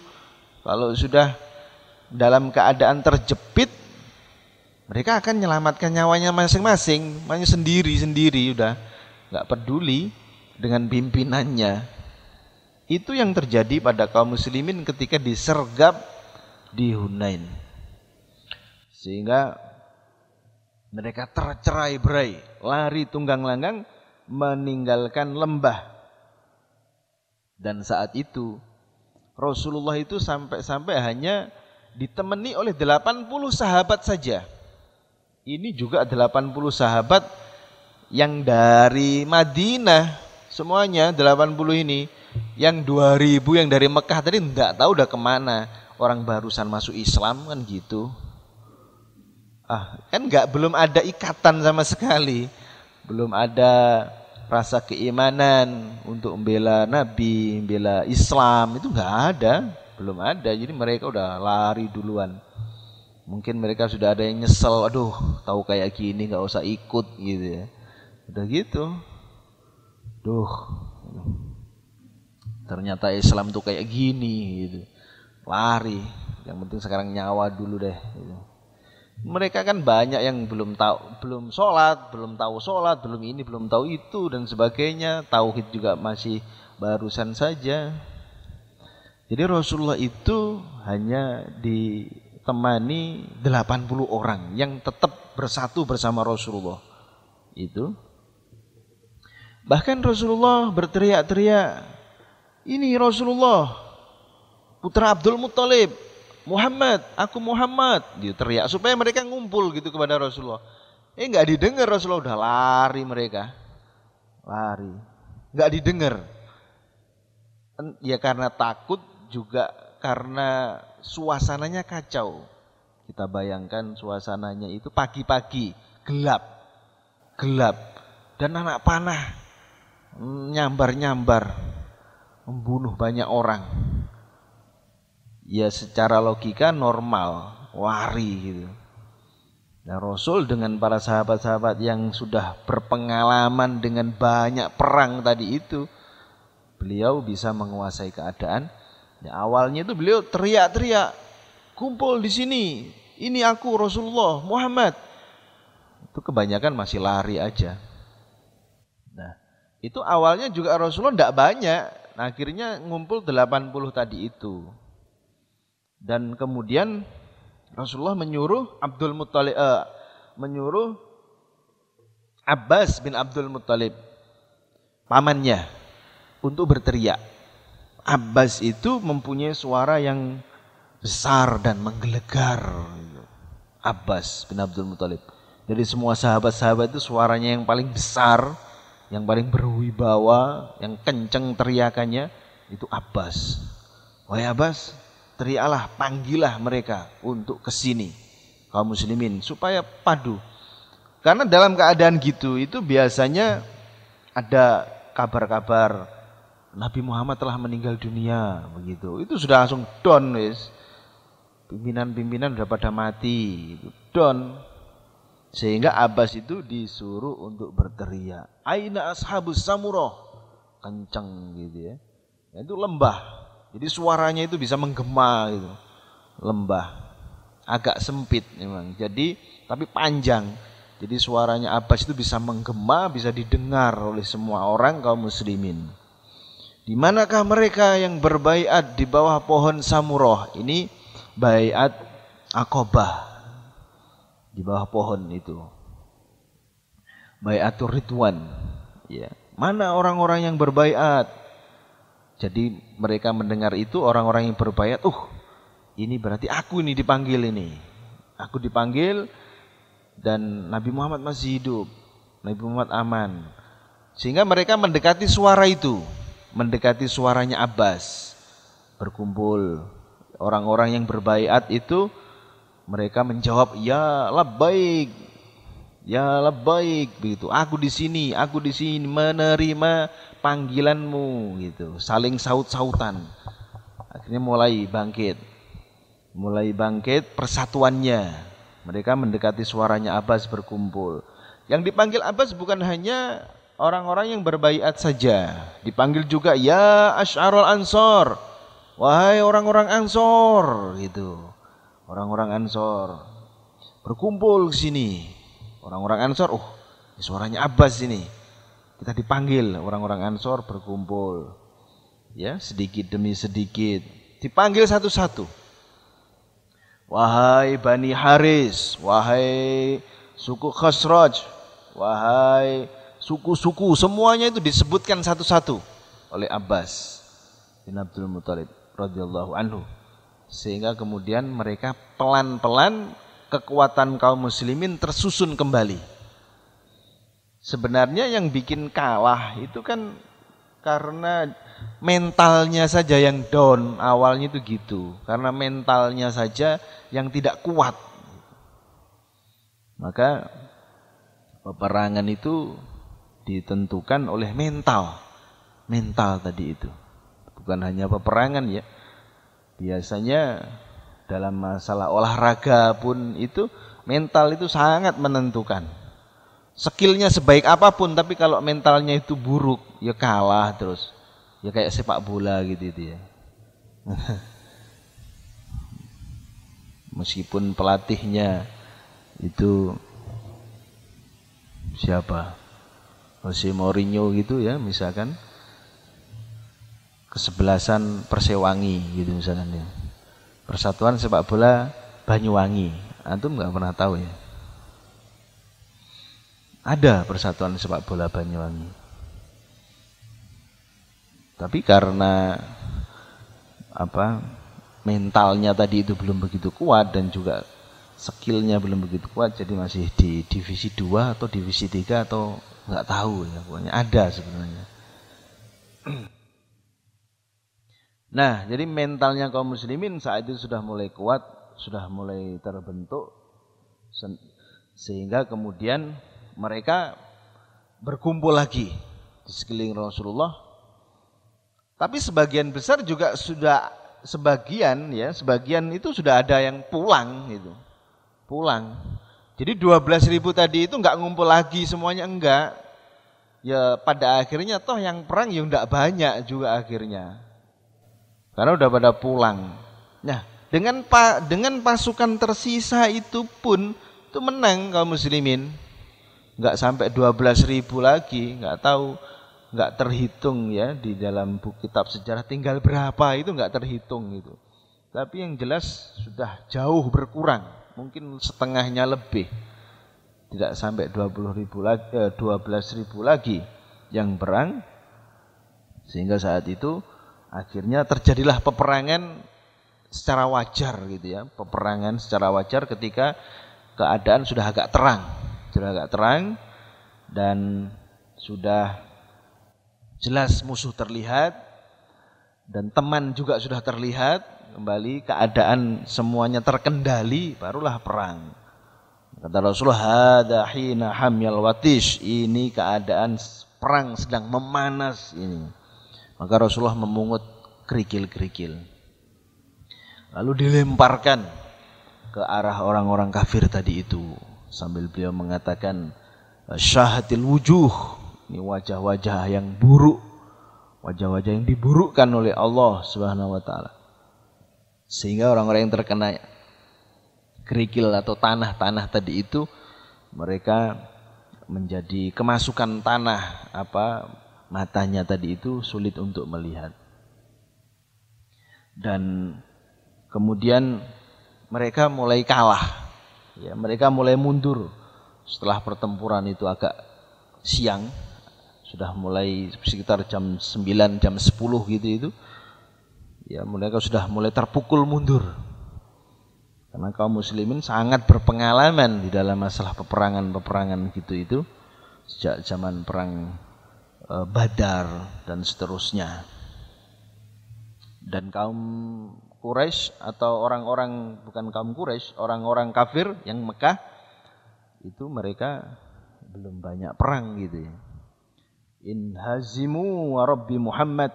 kalau sudah dalam keadaan terjepit, mereka akan menyelamatkan nyawanya masing-masing, hanya sendiri-sendiri, udah nggak peduli dengan pimpinannya. Itu yang terjadi pada kaum muslimin ketika disergap di Hunain. Sehingga mereka tercerai-berai, lari tunggang langgang meninggalkan lembah. Dan saat itu Rasulullah itu sampai hanya ditemani oleh 80 sahabat saja. Ini juga 80 sahabat yang dari Madinah, semuanya 80 ini. Yang 2000 yang dari Mekah tadi enggak tahu udah kemana. Orang barusan masuk Islam kan gitu. Kan belum ada ikatan sama sekali. Belum ada rasa keimanan untuk membela Nabi, membela Islam, itu enggak ada. Belum ada, jadi mereka udah lari duluan. Mungkin mereka sudah ada yang nyesel, aduh tahu kayak gini enggak usah ikut gitu ya. Udah gitu. Ternyata Islam tuh kayak gini gitu. Lari, yang penting sekarang nyawa dulu deh gitu. Mereka kan banyak yang belum sholat, belum ini, belum tahu itu dan sebagainya. Tauhid juga masih barusan saja. Jadi Rasulullah itu hanya ditemani 80 orang yang tetap bersatu bersama Rasulullah. Itu. Bahkan Rasulullah berteriak-teriak, ini Rasulullah, putra Abdul Muttalib, Muhammad, aku Muhammad. Dia teriak supaya mereka ngumpul gitu kepada Rasulullah. Enggak didengar, Rasulullah udah lari mereka. Lari. Enggak didengar. Ya karena takut, juga karena suasananya kacau. Kita bayangkan suasananya itu pagi-pagi, gelap. Dan anak panah nyambar-nyambar, membunuh banyak orang. Ya secara logika normal, lari gitu. Nah Rasul dengan para sahabat-sahabat yang sudah berpengalaman dengan banyak perang tadi itu, beliau bisa menguasai keadaan. Ya, awalnya itu beliau teriak-teriak, kumpul di sini, ini aku Rasulullah Muhammad. Itu kebanyakan masih lari aja. Nah itu awalnya juga Rasulullah tidak banyak. Nah, akhirnya ngumpul 80 tadi itu. Dan kemudian Rasulullah menyuruh Abbas bin Abdul Muttalib, pamannya, untuk berteriak. Abbas itu mempunyai suara yang besar dan menggelegar. Abbas bin Abdul Muttalib. Jadi semua sahabat-sahabat itu suaranya yang paling besar, yang paling berwibawa, yang kenceng teriakannya, itu Abbas. Wahai Abbas, teriaklah, panggillah mereka untuk kesini, kaum muslimin, supaya padu. Karena dalam keadaan gitu, itu biasanya ada kabar-kabar Nabi Muhammad telah meninggal dunia, begitu. Itu sudah langsung down, wis. Pimpinan-pimpinan sudah pada mati, itu down. Sehingga Abbas itu disuruh untuk berteriak, aina ashabus samurah, kenceng gitu ya. Itu lembah, jadi suaranya itu bisa menggema gitu. Lembah, agak sempit memang, jadi tapi panjang. Jadi suaranya Abbas itu bisa menggema, bisa didengar oleh semua orang kaum muslimin. Di manakah mereka yang berbaiat di bawah pohon samurah? Ini baiat Aqabah. Di bawah pohon itu, baiatur Ridwan. Ya. Mana orang-orang yang berbaiat? Jadi mereka mendengar itu, orang-orang yang berbaiat, ini berarti aku ini dipanggil ini. Aku dipanggil dan Nabi Muhammad masih hidup, Nabi Muhammad aman. Sehingga mereka mendekati suara itu, mendekati suaranya Abbas. Berkumpul orang-orang yang berbaiat itu, mereka menjawab, ya labbaik, Ya labbaik begitu. Aku di sini menerima panggilanmu gitu. Saling saut-sautan. Akhirnya mulai bangkit persatuannya. Mereka mendekati suaranya Abbas berkumpul. Yang dipanggil Abbas bukan hanya orang-orang yang berbaiat saja. Dipanggil juga ya Asy'arul Ansor. Wahai orang-orang Ansor gitu. Orang-orang Ansor berkumpul ke sini. Orang-orang Ansor, suaranya Abbas ini. Kita dipanggil, orang-orang Ansor berkumpul. Ya, sedikit demi sedikit. Dipanggil satu-satu. Wahai Bani Haris, wahai suku Khazraj, wahai suku-suku, semuanya itu disebutkan satu-satu oleh Abbas bin Abdul Muthalib radhiyallahu anhu. Sehingga kemudian mereka pelan-pelan kekuatan kaum muslimin tersusun kembali. Sebenarnya yang bikin kalah itu kan karena mentalnya saja yang down, awalnya itu gitu. Karena mentalnya saja yang tidak kuat. Maka peperangan itu ditentukan oleh mental. Mental tadi itu. Bukan hanya peperangan ya. Biasanya dalam masalah olahraga pun itu mental itu sangat menentukan. Skillnya sebaik apapun tapi kalau mentalnya itu buruk ya kalah terus. Ya kayak sepak bola gitu itu ya. Meskipun pelatihnya itu siapa? Jose Mourinho gitu ya misalkan. Kesebelasan Persewangi gitu misalkan ya. Persatuan Sepak Bola Banyuwangi. Antum nggak pernah tahu ya? Ada Persatuan Sepak Bola Banyuwangi. Tapi karena mentalnya tadi itu belum begitu kuat dan juga skillnya belum begitu kuat, jadi masih di divisi 2 atau divisi 3 atau nggak tahu ya, pokoknya ada sebenarnya. Nah, jadi mentalnya kaum muslimin saat itu sudah mulai kuat, sudah mulai terbentuk, sehingga kemudian mereka berkumpul lagi di sekeliling Rasulullah. Tapi sebagian besar juga sudah sebagian itu sudah ada yang pulang gitu. Pulang. Jadi 12.000 tadi itu enggak ngumpul lagi semuanya enggak. Ya pada akhirnya toh yang perang ya enggak banyak juga akhirnya. Karena udah pada pulang. Nah, dengan pasukan tersisa itu pun itu menang kaum muslimin. Enggak sampai 12.000 lagi, enggak tahu, enggak terhitung ya di dalam buku kitab sejarah tinggal berapa itu enggak terhitung gitu. Tapi yang jelas sudah jauh berkurang, mungkin setengahnya lebih. Tidak sampai 12.000 lagi yang perang. Sehingga saat itu akhirnya terjadilah peperangan secara wajar gitu ya. Peperangan secara wajar ketika keadaan sudah agak terang. Sudah agak terang dan sudah jelas musuh terlihat dan teman juga sudah terlihat. Kembali keadaan semuanya terkendali, barulah perang. Kata Rasulullah, hada hina hamyal watish, ini keadaan perang sedang memanas ini. Maka Rasulullah memungut kerikil-kerikil. Lalu dilemparkan ke arah orang-orang kafir tadi itu. Sambil beliau mengatakan, syahatil wujuh, ini wajah-wajah yang buruk. Wajah-wajah yang diburukkan oleh Allah Subhanahu wa taala. Sehingga orang-orang yang terkena kerikil atau tanah-tanah tadi itu, mereka menjadi kemasukan tanah, matanya tadi itu sulit untuk melihat. Dan kemudian mereka mulai kalah, ya, mereka mulai mundur setelah pertempuran itu agak siang, sudah mulai sekitar jam 9, jam 10 gitu itu. Ya, mereka sudah mulai terpukul mundur. Karena kaum muslimin sangat berpengalaman di dalam masalah peperangan-peperangan gitu itu sejak zaman perang Badar dan seterusnya. Dan kaum Quraisy atau orang-orang bukan kaum Quraisy, orang-orang kafir yang Mekah itu mereka belum banyak perang gitu ya. Inhazimu wa Rabbi Muhammad,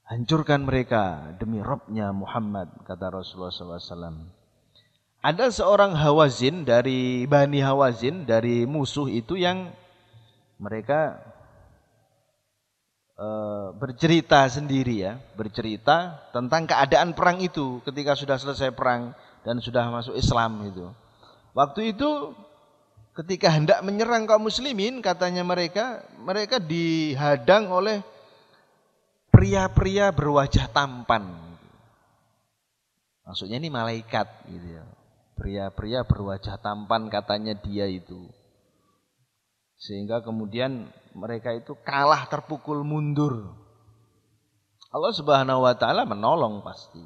hancurkan mereka demi Rabbnya Muhammad, kata Rasulullah SAW. Ada seorang Hawazin dari Bani Hawazin, dari musuh itu, yang mereka bercerita sendiri ya, bercerita tentang keadaan perang itu ketika sudah selesai perang dan sudah masuk Islam itu. Waktu itu ketika hendak menyerang kaum muslimin, katanya mereka dihadang oleh pria-pria berwajah tampan. Maksudnya ini malaikat gitu ya. Pria-pria berwajah tampan katanya dia itu. Sehingga kemudian mereka itu kalah, terpukul mundur. Allah Subhanahu wa taala menolong pasti.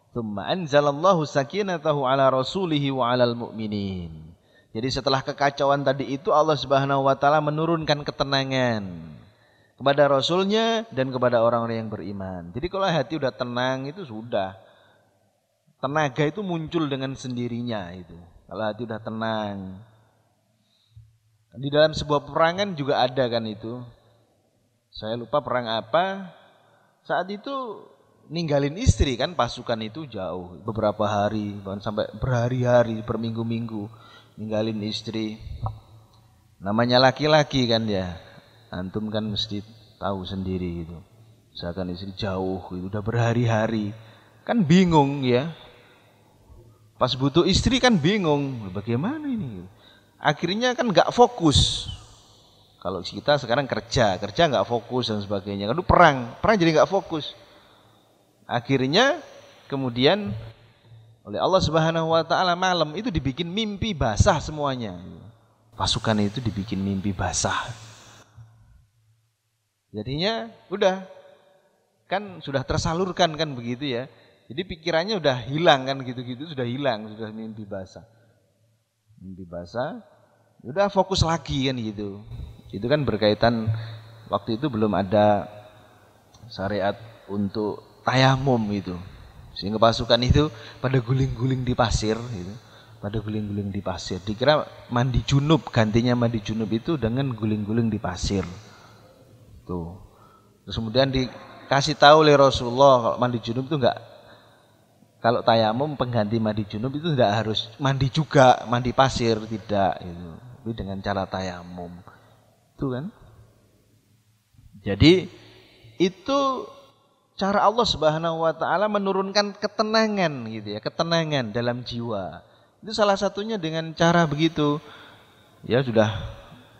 Tsumma anzalallahu sakinatahu ala rasulihi wa alal mu'minin. Jadi setelah kekacauan tadi itu, Allah Subhanahu wa taala menurunkan ketenangan kepada Rasulnya dan kepada orang-orang yang beriman. Jadi kalau hati udah tenang itu sudah, tenaga itu muncul dengan sendirinya itu. Kalau hati udah tenang. Di dalam sebuah peperangan juga ada kan itu. Saya lupa perang apa. Saat itu ninggalin istri kan, pasukan itu jauh, beberapa hari, bahkan sampai berhari-hari, berminggu-minggu ninggalin istri. Namanya laki-laki kan ya. Antum kan mesti tahu sendiri gitu. Misalkan istri jauh itu udah berhari-hari, kan bingung ya. Pas butuh istri kan bingung, bagaimana ini? Akhirnya kan nggak fokus. Kalau kita sekarang kerja nggak fokus dan sebagainya. Kalau perang jadi nggak fokus. Akhirnya kemudian oleh Allah Subhanahu wa taala malam itu dibikin mimpi basah semuanya. Pasukan itu dibikin mimpi basah. Jadinya udah kan sudah tersalurkan kan begitu ya. Jadi pikirannya udah hilang kan, gitu-gitu sudah hilang, sudah mimpi basah. Mimpi basah, udah fokus lagi kan gitu. Itu kan berkaitan, waktu itu belum ada syariat untuk tayamum itu. Sehingga pasukan itu pada guling-guling di pasir gitu. Pada guling-guling di pasir. Dikira mandi junub, gantinya mandi junub itu dengan guling-guling di pasir. Tuh. Terus kemudian dikasih tahu oleh Rasulullah kalau mandi junub itu enggak, kalau tayamum pengganti mandi junub itu tidak harus mandi juga, mandi pasir tidak itu. Tapi dengan cara tayamum. Itu kan. Jadi itu cara Allah Subhanahu wa taala menurunkan ketenangan gitu ya, ketenangan dalam jiwa. Itu salah satunya dengan cara begitu. Ya sudah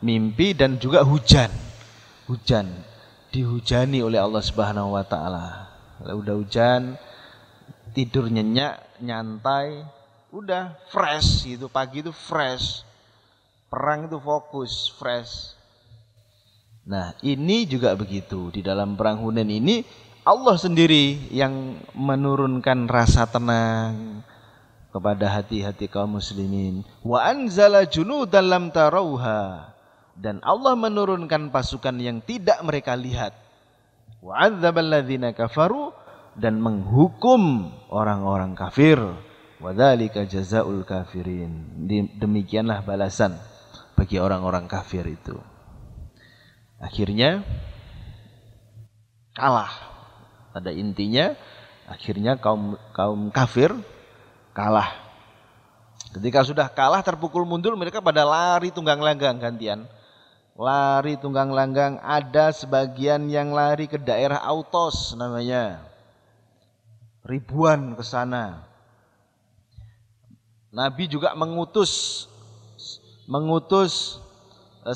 mimpi dan juga hujan. Hujan dihujani oleh Allah Subhanahu wa taala. Kalau udah hujan, tidur nyenyak, nyantai, udah fresh gitu, pagi itu fresh. Perang itu fokus, fresh. Nah, ini juga begitu. Di dalam perang Hunain ini Allah sendiri yang menurunkan rasa tenang kepada hati-hati kaum muslimin. Wa anzala junudan lam tarauha. Dan Allah menurunkan pasukan yang tidak mereka lihat. Wa 'adzabal ladzina kafaru, dan menghukum orang-orang kafir. Wa dzalika jazaa'ul kafirin. Demikianlah balasan bagi orang-orang kafir itu. Akhirnya kalah. Pada intinya akhirnya kaum kafir kalah. Ketika sudah kalah, terpukul mundur, mereka pada lari tunggang langgang gantian. Lari tunggang langgang, ada sebagian yang lari ke daerah Autos namanya. Ribuan ke sana. Nabi juga mengutus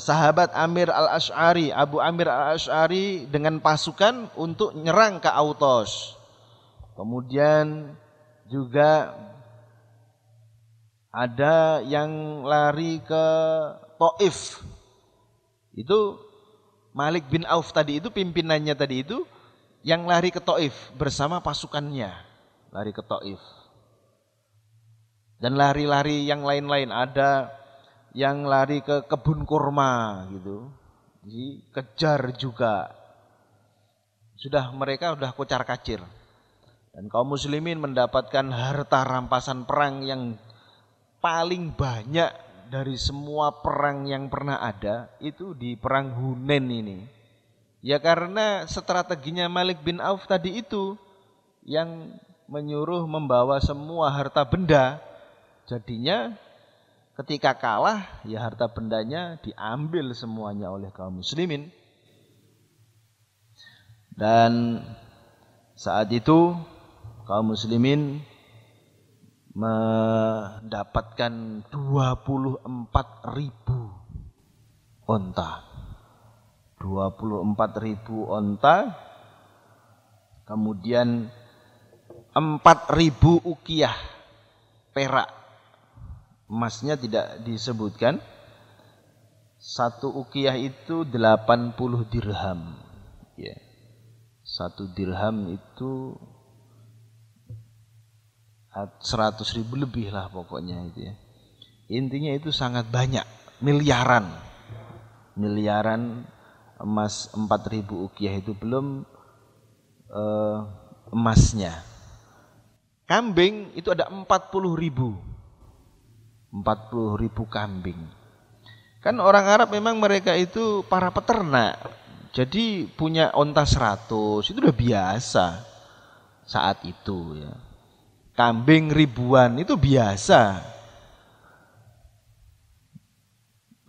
sahabat Amir al-Ash'ari, Abu Amir al-Ash'ari dengan pasukan untuk nyerang ke Autos. Kemudian juga ada yang lari ke Taif. Itu Malik bin Auf tadi itu, pimpinannya tadi itu yang lari ke Taif bersama pasukannya, lari ke Taif. Dan lari-lari yang lain-lain, ada yang lari ke kebun kurma gitu, dikejar juga. Mereka sudah kocar kacir. Dan kaum muslimin mendapatkan harta rampasan perang yang paling banyak dari semua perang yang pernah ada itu di perang Hunain ini. Ya karena strateginya Malik bin Auf tadi itu yang menyuruh membawa semua harta benda. Jadinya ketika kalah ya harta bendanya diambil semuanya oleh kaum muslimin. Dan saat itu kaum muslimin mendapatkan 24.000 onta. 24.000 onta. Kemudian 4.000 uqiyah perak. Emasnya tidak disebutkan. Satu uqiyah itu 80 dirham. Ya. Satu dirham itu 100.000 lebih lah pokoknya itu ya. Intinya itu sangat banyak, miliaran emas. 4.000 uqiyah itu belum emasnya. Kambing itu ada 40.000 kambing. Kan orang Arab memang mereka itu para peternak. Jadi punya onta 100 itu udah biasa saat itu ya. Kambing ribuan itu biasa.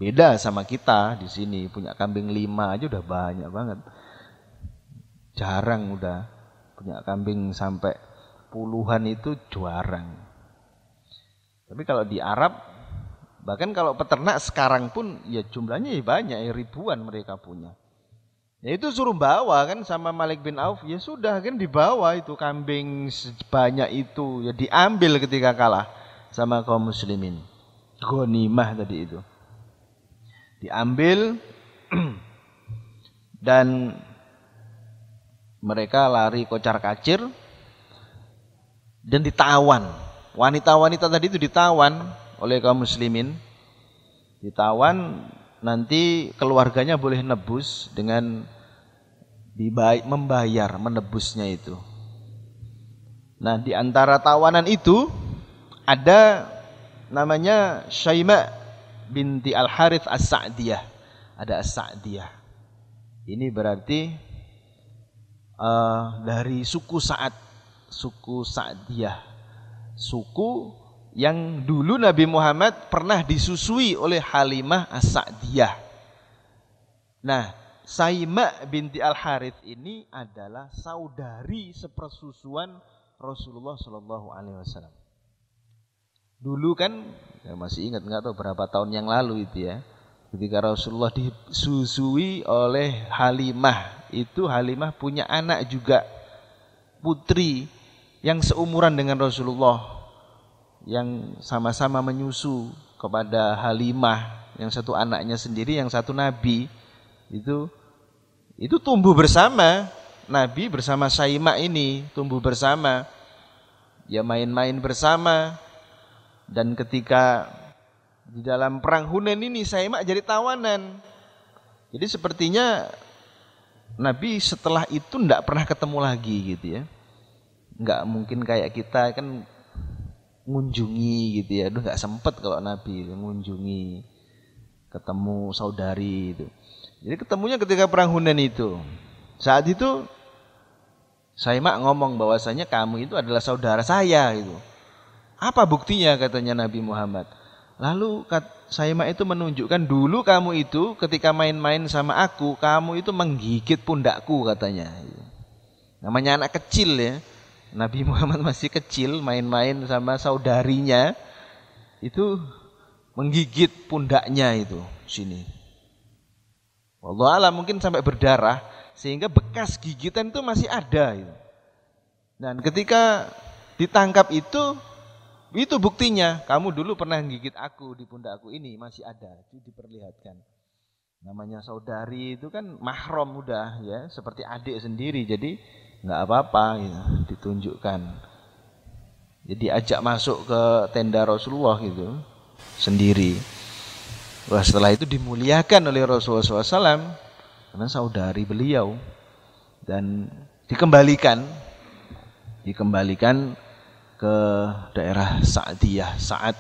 Beda sama kita di sini punya kambing 5 aja udah banyak banget. Jarang udah punya kambing sampai puluhan itu jarang. Tapi kalau di Arab bahkan kalau peternak sekarang pun ya jumlahnya ya banyak, ya ribuan mereka punya. Ya itu suruh bawa kan sama Malik bin Auf, ya sudah kan dibawa itu kambing sebanyak itu, ya diambil ketika kalah sama kaum muslimin. Ghanimah tadi itu. Diambil dan mereka lari kocar-kacir dan ditawan. Wanita-wanita tadi itu ditawan oleh kaum muslimin. Ditawan, nanti keluarganya boleh nebus dengan membayar, menebusnya itu. Nah, di antara tawanan itu ada namanya Syaima binti Al-Harith As-Sa'diyah. Ada As-Sa'diyah. Ini berarti dari suku Sa'ad, suku Sa'diyah. Suku yang dulu Nabi Muhammad pernah disusui oleh Halimah As-Sa'diyah. Nah, Syaima binti Al-Harith ini adalah saudari sepersusuan Rasulullah Shallallahu Alaihi Wasallam. Dulu kan, ya masih ingat nggak tahu berapa tahun yang lalu itu ya, ketika Rasulullah disusui oleh Halimah, itu Halimah punya anak juga, putri yang seumuran dengan Rasulullah, yang sama-sama menyusu kepada Halimah, yang satu anaknya sendiri, yang satu Nabi. Itu tumbuh bersama, Nabi bersama Syaima ini tumbuh bersama, ya main-main bersama. Dan ketika di dalam perang Hunain ini Syaima jadi tawanan. Jadi sepertinya Nabi setelah itu tidak pernah ketemu lagi gitu ya. Nggak mungkin kayak kita kan ngunjungi gitu ya. Aduh nggak sempet kalau Nabi ngunjungi, ketemu saudari itu. Jadi ketemunya ketika perang Hunain itu. Saat itu Syaima ngomong bahwasanya kamu itu adalah saudara saya gitu. Apa buktinya katanya Nabi Muhammad. Lalu Syaima itu menunjukkan, dulu kamu itu ketika main-main sama aku, kamu itu menggigit pundakku katanya. Namanya anak kecil ya. Nabi Muhammad masih kecil, main-main sama saudarinya, itu menggigit pundaknya itu sini. Wallahu a'lam, mungkin sampai berdarah sehingga bekas gigitan itu masih ada gitu. Dan ketika ditangkap itu buktinya, kamu dulu pernah gigit aku di pundakku, ini masih ada, itu diperlihatkan. Namanya saudari itu kan mahram udah ya, seperti adik sendiri, jadi nggak apa-apa gitu, ditunjukkan. Jadi ajak masuk ke tenda Rasulullah gitu sendiri. Wah, setelah itu dimuliakan oleh Rasulullah SAW karena saudari beliau, dan dikembalikan ke daerah Sa'diyah, Sa'ad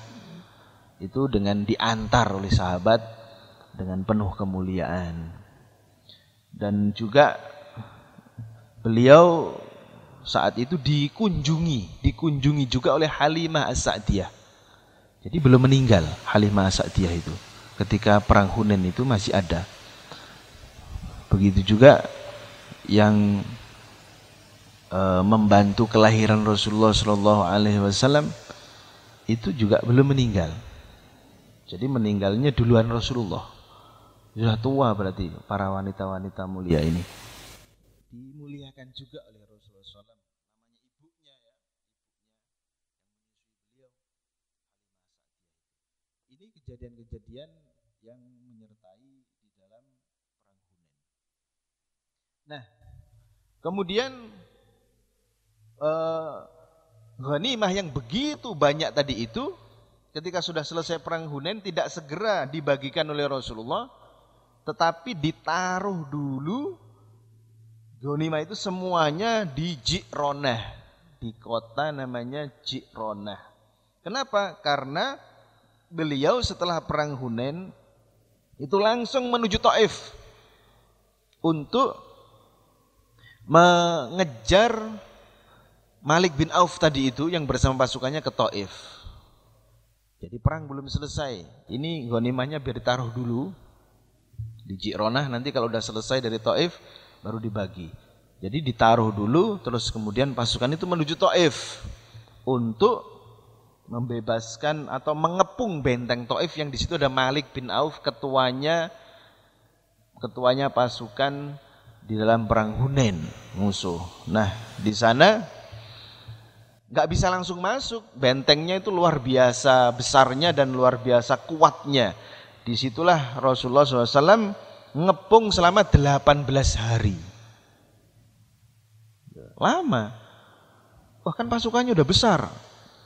itu dengan diantar oleh sahabat dengan penuh kemuliaan. Dan juga beliau saat itu dikunjungi juga oleh Halimah As-Sa'diyah. Jadi belum meninggal Halimah As-Sa'diyah itu. Ketika perang Hunain itu masih ada. Begitu juga yang membantu kelahiran Rasulullah Shallallahu Alaihi Wasallam itu juga belum meninggal. Jadi meninggalnya duluan Rasulullah. Sudah tua berarti para wanita-wanita mulia ini. Dimuliakan juga oleh Rasulullah SAW. Namanya ibunya ya, ibunya yang menyusui beliau. Ini kejadian-kejadian yang menyertai di dalam perang Hunain. Nah, kemudian ghanimah yang begitu banyak tadi itu, ketika sudah selesai perang Hunain tidak segera dibagikan oleh Rasulullah, tetapi ditaruh dulu ghanimah itu semuanya di Ji'ronah, di kota namanya Ji'ronah. Kenapa? Karena beliau setelah perang Hunain itu langsung menuju Taif untuk mengejar Malik bin Auf tadi itu yang bersama pasukannya ke Taif. Jadi perang belum selesai. Ini ghanimahnya biar ditaruh dulu di Ji'ronah, nanti kalau udah selesai dari Taif baru dibagi. Jadi ditaruh dulu, terus kemudian pasukan itu menuju Taif untuk membebaskan atau mengepung benteng Taif yang di situ ada Malik bin Auf, ketuanya pasukan di dalam perang Hunain musuh. Nah, di sana nggak bisa langsung masuk, bentengnya itu luar biasa besarnya dan luar biasa kuatnya. Disitulah Rasulullah SAW ngepung selama 18 hari. Lama. Bahkan pasukannya udah besar.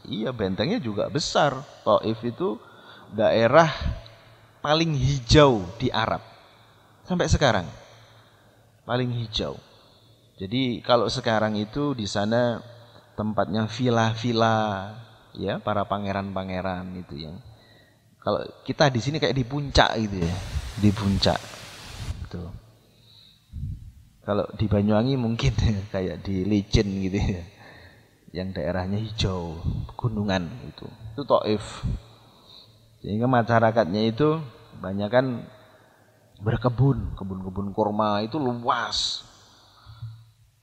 Iya, bentengnya juga besar. Taif itu daerah paling hijau di Arab. Sampai sekarang. Paling hijau. Jadi kalau sekarang itu di sana tempatnya villa-villa ya, para pangeran-pangeran itu yang. Kalau kita di sini kayak di puncak gitu ya, di puncak. Tuh. Kalau di Banyuwangi mungkin kayak di Licin gitu ya, yang daerahnya hijau, gunungan itu. Itu Taif. Sehingga masyarakatnya itu banyak kan kebun kurma itu luas.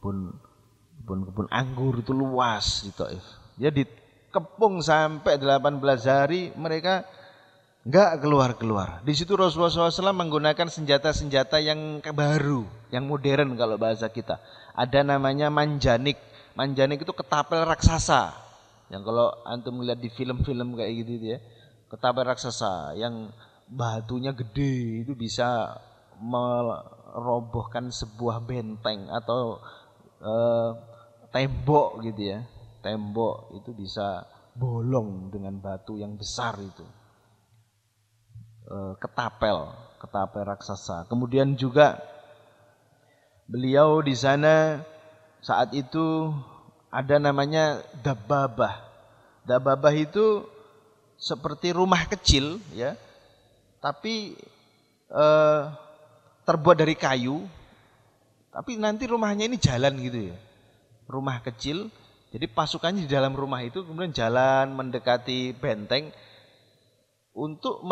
Kebun anggur itu luas di Taif. Dia dikepung sampai 18 hari, mereka enggak keluar-keluar. Di situ Rasulullah SAW menggunakan senjata-senjata yang baru, yang modern kalau bahasa kita. Ada namanya manjanik. Manjanik itu ketapel raksasa. Yang kalau antum melihat di film-film kayak gitu ya, ketapel raksasa yang batunya gede itu bisa merobohkan sebuah benteng atau tembok gitu ya. Tembok itu bisa bolong dengan batu yang besar itu. Ketapel raksasa. Kemudian juga beliau di sana saat itu ada namanya dabbabah. Dabbabah itu seperti rumah kecil ya, tapi terbuat dari kayu. Tapi nanti rumahnya ini jalan gitu ya. Rumah kecil, jadi pasukannya di dalam rumah itu kemudian jalan mendekati benteng untuk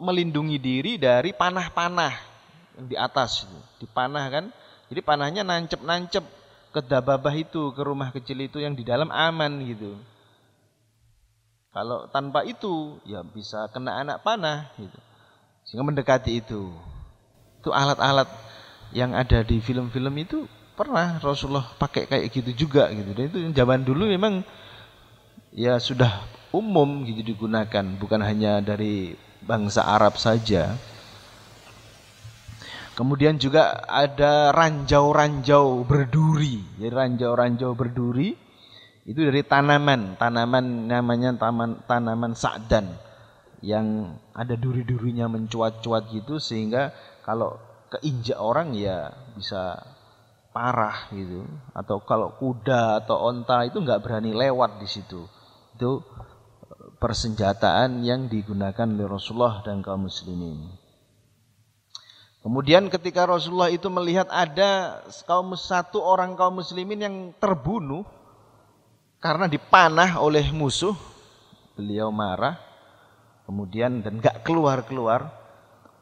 melindungi diri dari panah-panah yang di atas itu. Dipanah kan. Jadi panahnya nancep-nancep ke dabbabah itu, ke rumah kecil itu yang di dalam aman gitu. Kalau tanpa itu ya bisa kena anak panah gitu. Sehingga mendekati itu. Itu alat-alat yang ada di film-film itu pernah Rasulullah pakai kayak gitu juga gitu. Dan itu zaman dulu memang ya sudah umum gitu digunakan, bukan hanya dari bangsa Arab saja. Kemudian juga ada ranjau-ranjau berduri. Jadi ranjau-ranjau berduri itu dari tanaman namanya tanaman sa'dan yang ada duri-durinya mencuat-cuat gitu, sehingga kalau keinjak orang ya bisa parah gitu. Atau kalau kuda atau onta itu nggak berani lewat di situ. Itu persenjataan yang digunakan oleh Rasulullah dan kaum muslimin. Kemudian ketika Rasulullah itu melihat ada satu orang kaum muslimin yang terbunuh karena dipanah oleh musuh, beliau marah, kemudian dan gak keluar-keluar,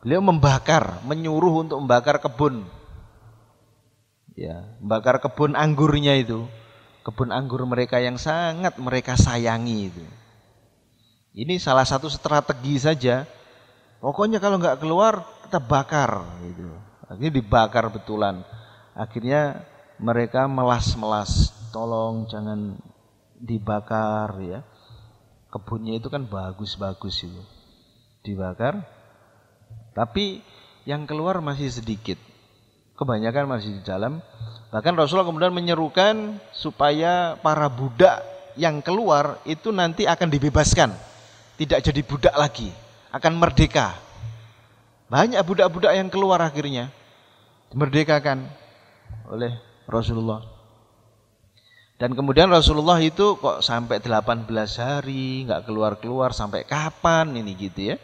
beliau menyuruh untuk membakar kebun. Ya, membakar kebun anggurnya itu. Kebun anggur mereka yang sangat mereka sayangi itu. Ini salah satu strategi saja. Pokoknya kalau nggak keluar kita bakar gitu. Akhirnya dibakar betulan. Akhirnya mereka melas-melas, tolong jangan dibakar ya. Kebunnya itu kan bagus-bagus itu. Dibakar. Tapi yang keluar masih sedikit. Kebanyakan masih di dalam. Bahkan Rasulullah kemudian menyerukan supaya para budak yang keluar itu nanti akan dibebaskan. Tidak jadi budak lagi, akan merdeka. Banyak budak-budak yang keluar akhirnya dimerdekakan oleh Rasulullah. Dan kemudian Rasulullah itu kok sampai 18 hari nggak keluar-keluar, sampai kapan ini gitu ya.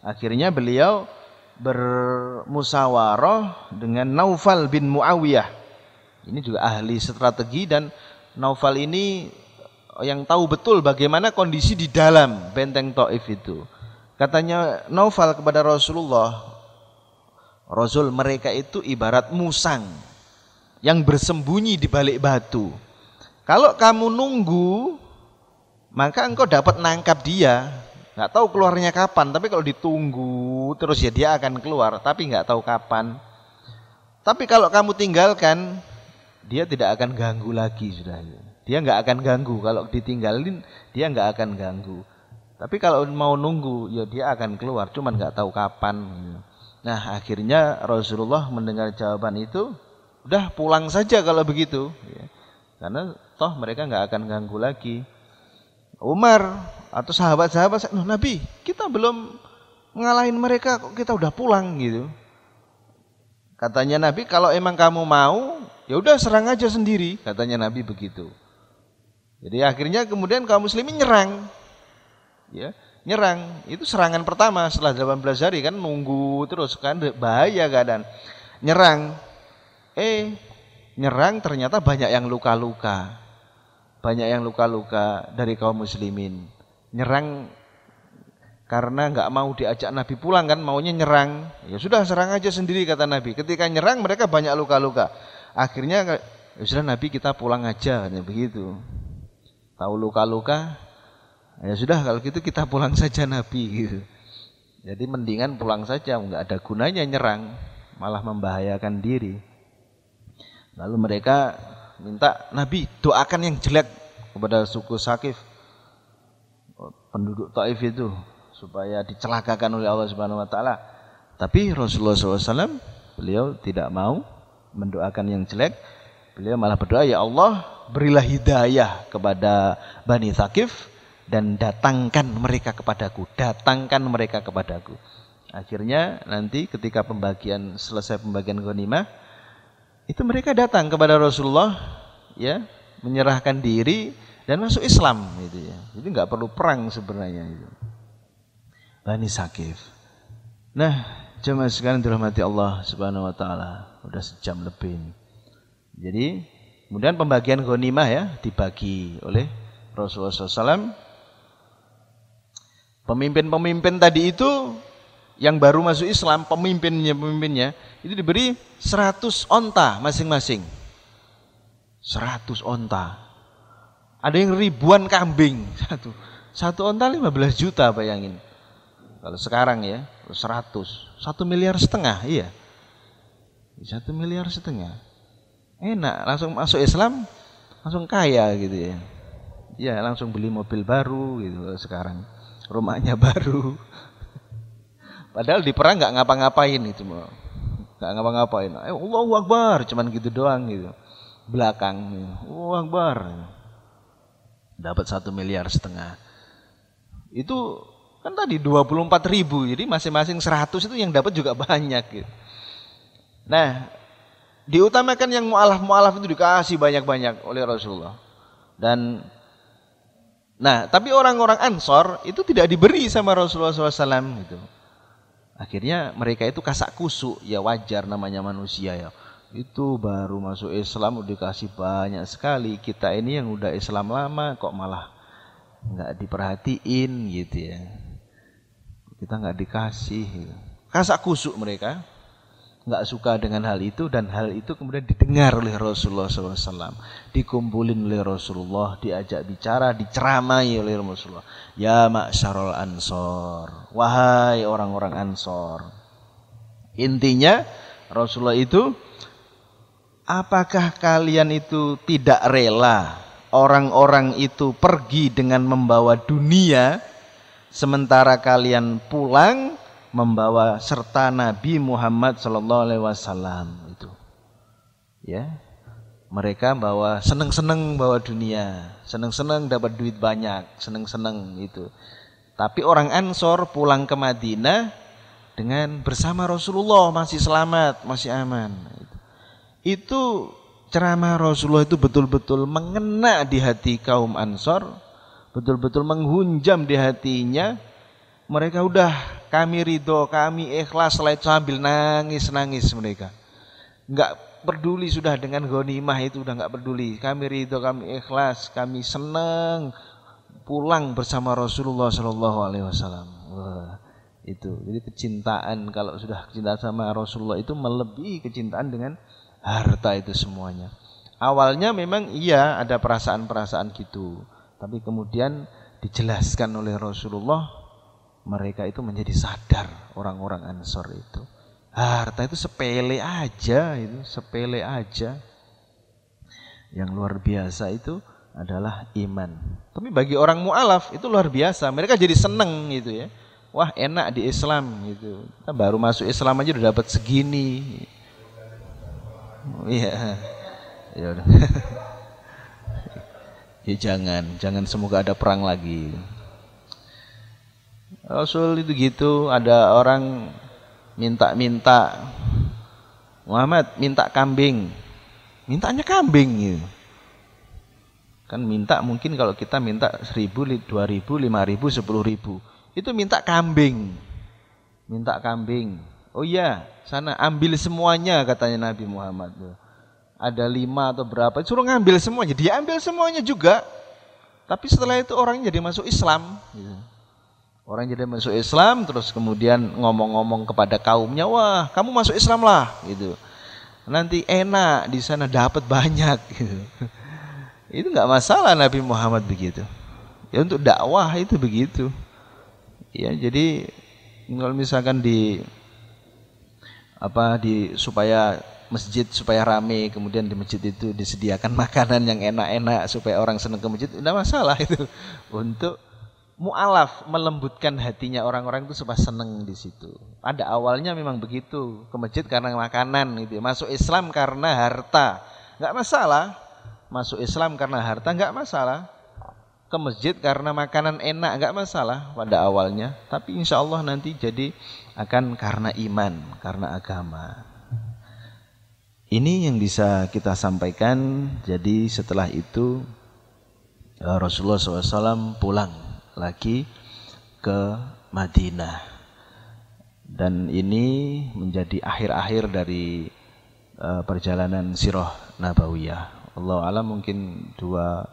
Akhirnya beliau bermusyawarah dengan Naufal bin Muawiyah. Ini juga ahli strategi, dan Naufal ini yang tahu betul bagaimana kondisi di dalam benteng Taif itu. Katanya Naufal kepada Rasulullah, Rasul, mereka itu ibarat musang yang bersembunyi di balik batu. Kalau kamu nunggu, maka engkau dapat nangkap dia. Nggak tahu keluarnya kapan, tapi kalau ditunggu terus ya dia akan keluar, tapi nggak tahu kapan. Tapi kalau kamu tinggalkan, dia tidak akan ganggu lagi sudah. Dia nggak akan ganggu, kalau ditinggalin dia nggak akan ganggu. Tapi kalau mau nunggu, ya dia akan keluar, cuman nggak tahu kapan. Nah akhirnya Rasulullah mendengar jawaban itu, udah pulang saja kalau begitu, karena toh mereka nggak akan ganggu lagi. Umar atau sahabat-sahabat, Nabi, kita belum ngalahin mereka kok kita udah pulang gitu. Katanya Nabi, kalau emang kamu mau, ya udah serang aja sendiri, katanya Nabi begitu. Jadi akhirnya kemudian kaum muslimin nyerang. Ya, nyerang. Itu serangan pertama setelah 18 hari kan, nunggu terus kan, bahaya keadaan. Nyerang. Nyerang ternyata banyak yang luka-luka. Banyak yang luka-luka dari kaum muslimin. Nyerang karena nggak mau diajak Nabi pulang kan, maunya nyerang. Ya sudah serang aja sendiri kata Nabi. Ketika nyerang mereka banyak luka-luka. Akhirnya ya sudah Nabi, kita pulang aja, katanya begitu. Tahu luka-luka, ya sudah kalau gitu kita pulang saja Nabi gitu. Jadi mendingan pulang saja, nggak ada gunanya nyerang, malah membahayakan diri. Lalu mereka minta Nabi doakan yang jelek kepada suku Sakif, penduduk Taif itu, supaya dicelakakan oleh Allah Subhanahu Wa Taala. Tapi Rasulullah SAW beliau tidak mau mendoakan yang jelek. Beliau malah berdoa, ya Allah berilah hidayah kepada Bani Sakif dan datangkan mereka kepadaku, datangkan mereka kepadaku. Akhirnya nanti ketika selesai pembagian ghanimah, itu mereka datang kepada Rasulullah, ya, menyerahkan diri dan masuk Islam gitu ya. Jadi nggak perlu perang sebenarnya itu. Bani Sakif. Nah, jemaah sekalian dirahmati Allah Subhanahu Wa Taala, udah sejam lebih ini. Jadi kemudian pembagian ghanimah ya dibagi oleh Rasulullah SAW. Pemimpin-pemimpin tadi itu yang baru masuk Islam, pemimpinnya itu diberi 100 onta masing-masing. 100 onta. Ada yang ribuan kambing. Satu onta 15 juta, bayangin. Kalau sekarang ya 100, 1,5 miliar, iya. 1,5 miliar. Enak, langsung masuk Islam, langsung kaya gitu ya. Ya langsung beli mobil baru gitu sekarang. Rumahnya baru. Padahal di perang nggak ngapa-ngapain itu, nggak ngapa-ngapain. Allahu Akbar, cuman gitu doang gitu. Belakang, Allahu Akbar, dapat 1,5 miliar. Itu kan tadi 24.000, jadi masing-masing 100 itu yang dapat juga banyak gitu. Nah, diutamakan yang mu'alaf itu dikasih banyak-banyak oleh Rasulullah. Dan Nah, tapi orang-orang Ansor itu tidak diberi sama Rasulullah SAW gitu. Akhirnya mereka itu kasak kusuk, ya wajar namanya manusia ya. Itu baru masuk Islam udah dikasih banyak sekali. Kita ini yang udah Islam lama kok malah nggak diperhatiin gitu ya. Kita nggak dikasih. Gitu. Kasak kusuk mereka, nggak suka dengan hal itu, dan hal itu kemudian didengar oleh Rasulullah SAW, dikumpulin oleh Rasulullah, diajak bicara, diceramai oleh Rasulullah. Ya ma'syarul ansor, wahai orang-orang Ansor. Intinya Rasulullah itu, apakah kalian itu tidak rela orang-orang itu pergi dengan membawa dunia, sementara kalian pulang membawa serta Nabi Muhammad SAW itu, ya, mereka bawa seneng-seneng bawa dunia, seneng-seneng dapat duit banyak, seneng-seneng itu. Tapi orang Ansor pulang ke Madinah dengan bersama Rasulullah masih selamat, masih aman. Itu ceramah Rasulullah itu betul-betul mengena di hati kaum Ansor, betul-betul menghunjam di hatinya. Mereka udah, kami ridho, kami ikhlas, setelah itu sambil nangis-nangis mereka. Enggak peduli sudah dengan ghanimah itu, udah enggak peduli. Kami ridho, kami ikhlas, kami senang pulang bersama Rasulullah SAW. Wah, itu. Jadi kecintaan, kalau sudah kecintaan sama Rasulullah itu melebihi kecintaan dengan harta itu semuanya. Awalnya memang iya ada perasaan-perasaan gitu, tapi kemudian dijelaskan oleh Rasulullah, mereka itu menjadi sadar, orang-orang Ansor itu. Harta itu sepele aja, itu sepele aja. Yang luar biasa itu adalah iman. Tapi bagi orang mu'alaf itu luar biasa. Mereka jadi seneng gitu ya. Wah enak di Islam gitu. Kita baru masuk Islam aja udah dapat segini. Iya. Ya udah. Ya jangan semoga ada perang lagi. Rasul itu gitu, ada orang minta Muhammad minta kambing, mintanya kambing gitu. Kan minta mungkin kalau kita minta 1.000, 2.000, 5.000, 10.000, itu minta kambing, Oh iya, sana ambil semuanya katanya Nabi Muhammad. Ada 5 atau berapa, suruh ngambil semuanya, dia ambil semuanya juga. Tapi setelah itu orangnya jadi masuk Islam gitu. Orang jadi masuk Islam, terus kemudian ngomong-ngomong kepada kaumnya, wah kamu masuk Islam lah, gitu. Nanti enak di sana dapat banyak, gitu. Itu nggak masalah Nabi Muhammad begitu. Ya untuk dakwah itu begitu. Ya jadi kalau misalkan supaya masjid supaya rame, kemudian di masjid itu disediakan makanan yang enak-enak supaya orang senang ke masjid, tidak masalah itu. Untuk mu'alaf, melembutkan hatinya orang-orang itu supaya seneng di situ. Pada awalnya memang begitu, ke masjid karena makanan gitu. Masuk Islam karena harta, enggak masalah. Masuk Islam karena harta enggak masalah. Ke masjid karena makanan enak enggak masalah pada awalnya. Tapi insya Allah nanti jadi akan karena iman, karena agama. Ini yang bisa kita sampaikan. Jadi setelah itu Rasulullah SAW pulang lagi ke Madinah, dan ini menjadi akhir-akhir dari perjalanan sirah nabawiyah. Allahu a'lam, mungkin dua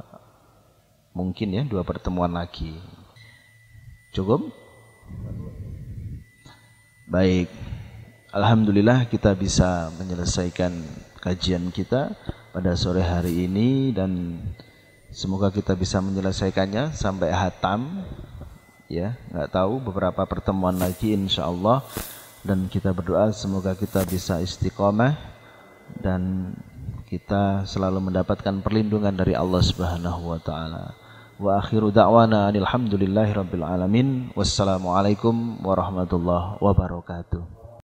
pertemuan lagi. Cukup? Baik, alhamdulillah kita bisa menyelesaikan kajian kita pada sore hari ini, dan semoga kita bisa menyelesaikannya sampai hatam. Ya, nggak tahu beberapa pertemuan lagi insyaallah, dan kita berdoa semoga kita bisa istiqomah dan kita selalu mendapatkan perlindungan dari Allah Subhanahu wa taala. Wa akhiru da'wana alhamdulillahirabbil alamin. Wassalamualaikum warahmatullahi wabarakatuh.